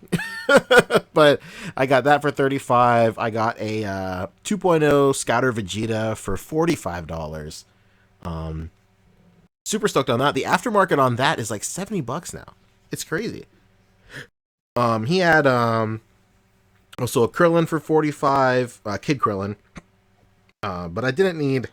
But I got that for 35. I got a 2.0 Scouter Vegeta for $45. Super stoked on that. The aftermarket on that is like $70 now. It's crazy. He had also a Krillin for 45, Kid Krillin. But I didn't need.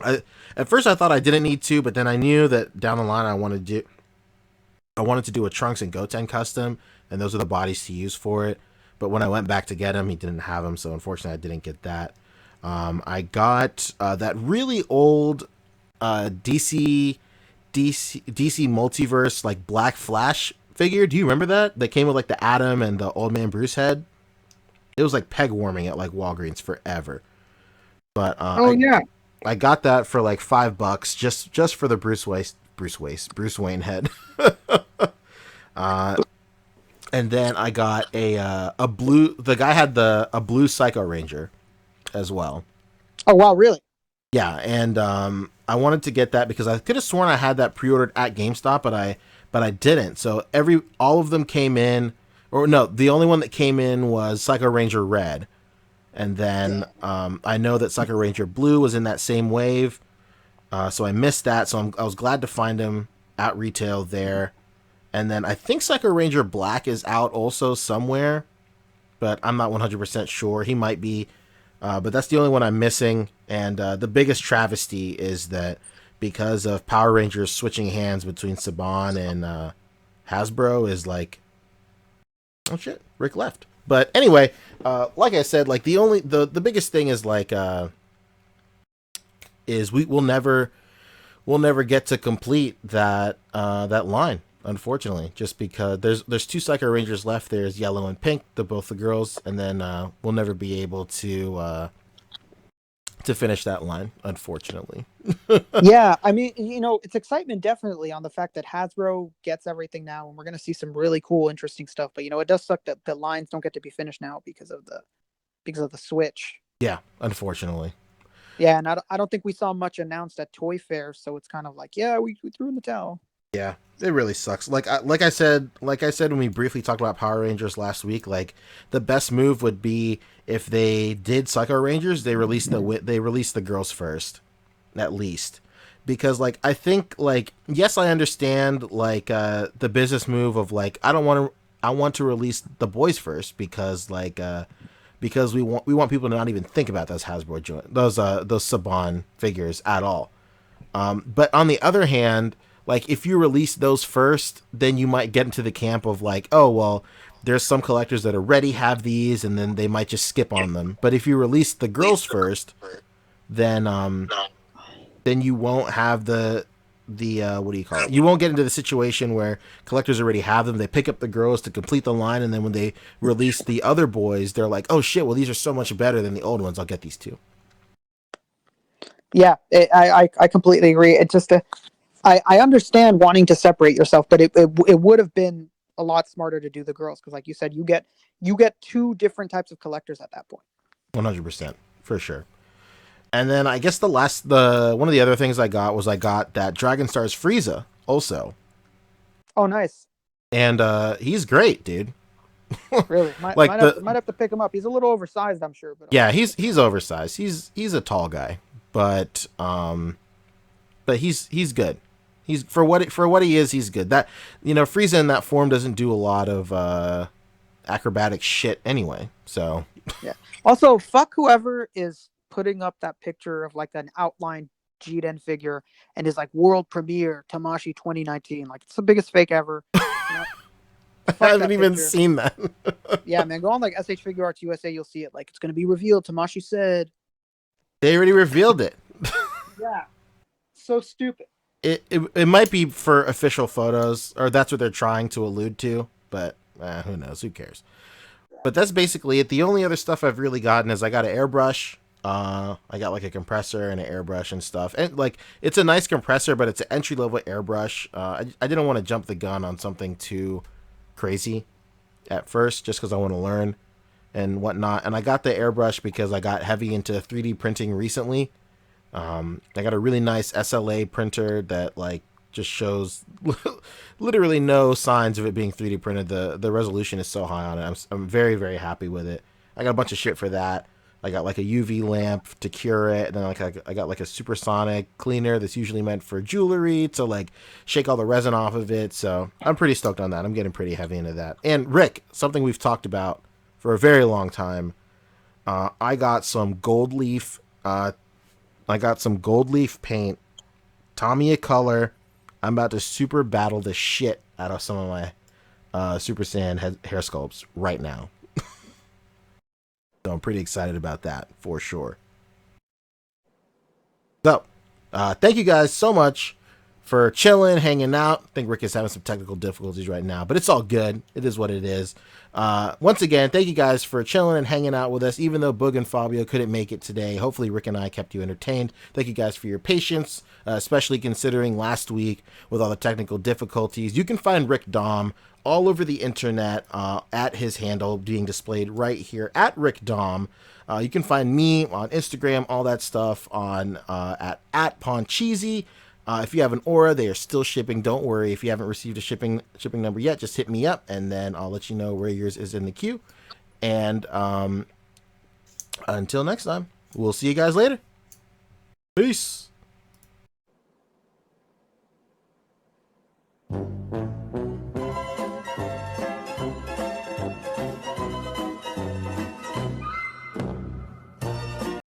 At first I thought I didn't need to, but then I knew that down the line I wanted to do a Trunks and Goten custom, and those are the bodies to use for it. But when I went back to get him, he didn't have them, so unfortunately I didn't get that. I got that really old DC Multiverse like Black Flash figure. Do you remember that? That came with like the Atom and the Old Man Bruce head. It was like peg warming at like Walgreens forever. But Oh yeah. I got that for like $5 just for the Bruce Wayne head. uh, and then I got a blue. The guy had a blue Psycho Ranger as well. Oh wow, really? Yeah, and I wanted to get that because I could have sworn I had that pre-ordered at GameStop, but I didn't. So all of them came in, or no, the only one that came in was Psycho Ranger Red, and then I know that Psycho Ranger Blue was in that same wave, so I missed that. So I was glad to find him at retail there, and then I think Psycho Ranger Black is out also somewhere, but I'm not 100% sure. He might be. But that's the only one I'm missing. And the biggest travesty is that because of Power Rangers switching hands between Saban and Hasbro is like, oh shit, Rick left. But anyway, like I said, like the biggest thing is like is we'll never get to complete that line, unfortunately, just because there's two Psycho Rangers left. There's Yellow and Pink, they're both the girls, and then we'll never be able to finish that line, unfortunately. Yeah, I mean, it's excitement definitely on the fact that Hasbro gets everything now, and we're going to see some really cool, interesting stuff. But it does suck that the lines don't get to be finished now because of the Switch. Yeah, unfortunately. Yeah, and I don't think we saw much announced at Toy Fair, so it's kind of like, yeah, we threw in the towel. Yeah, it really sucks. Like I said when we briefly talked about Power Rangers last week, like the best move would be if they did Psycho Rangers, they released the girls first, at least, because like I think like yes, I understand like the business move of like I want to release the boys first because we want people to not even think about those Hasbro those Saban figures at all. But on the other hand, like if you release those first, then you might get into the camp of like, oh well, there's some collectors that already have these, and then they might just skip on them. But if you release the girls first, then then you won't have the what do you call it? You won't get into the situation where collectors already have them. They pick up the girls to complete the line, and then when they release the other boys, they're like, "Oh shit! Well, these are so much better than the old ones. I'll get these too." Yeah, I completely agree. It's just I understand wanting to separate yourself, but it would have been a lot smarter to do the girls because, like you said, you get two different types of collectors at that point. 100% for sure. And then I guess the one of the other things I got that Dragon Star's Frieza also, Oh, nice. and he's great, dude. Really, might Like might have to pick him up. He's a little oversized, I'm sure, but yeah, he's oversized. He's a tall guy, but he's good. He's for what he is, he's good. That Frieza in that form doesn't do a lot of acrobatic shit anyway. So yeah. Also, fuck whoever is putting up that picture of like an outline Jiden figure and is like world premiere Tamashi 2019. Like it's the biggest fake ever. You know, I fuck haven't that even picture. seen that. Yeah, man, go on like SH Figure Arts USA. You'll see it. Like it's gonna be revealed. Tamashi said. They already revealed it. Yeah. So stupid. It might be for official photos, or that's what they're trying to allude to. But who knows? Who cares? But that's basically it. The only other stuff I've really gotten is I got an airbrush. I got like a compressor and an airbrush and stuff. And like it's a nice compressor, but it's an entry level airbrush. I didn't want to jump the gun on something too crazy at first, just because I want to learn and whatnot. And I got the airbrush because I got heavy into 3D printing recently. I got a really nice SLA printer that like just shows literally no signs of it being 3D printed. The resolution is so high on it. I'm very very happy with it. I got a bunch of shit for that. I got like a UV lamp to cure it, and then I got like a supersonic cleaner that's usually meant for jewelry to like shake all the resin off of it. So I'm pretty stoked on that. I'm getting pretty heavy into that. And Rick, something we've talked about for a very long time. I got some gold leaf. I got some gold leaf paint. Tamiya color. I'm about to super battle the shit out of some of my Super Saiyan hair sculpts right now. So I'm pretty excited about that for sure. So, thank you guys so much for chilling, hanging out. I think Rick is having some technical difficulties right now, but it's all good. It is what it is. Once again, thank you guys for chilling and hanging out with us, even though Boog and Fabio couldn't make it today. Hopefully, Rick and I kept you entertained. Thank you guys for your patience, especially considering last week with all the technical difficulties. You can find Rick Dom all over the internet at his handle being displayed right here at Rick Dom. You can find me on Instagram, all that stuff on at Poncheesy. If you have an aura, they are still shipping. Don't worry. If you haven't received a shipping number yet, just hit me up, and then I'll let you know where yours is in the queue. And until next time, we'll see you guys later. Peace.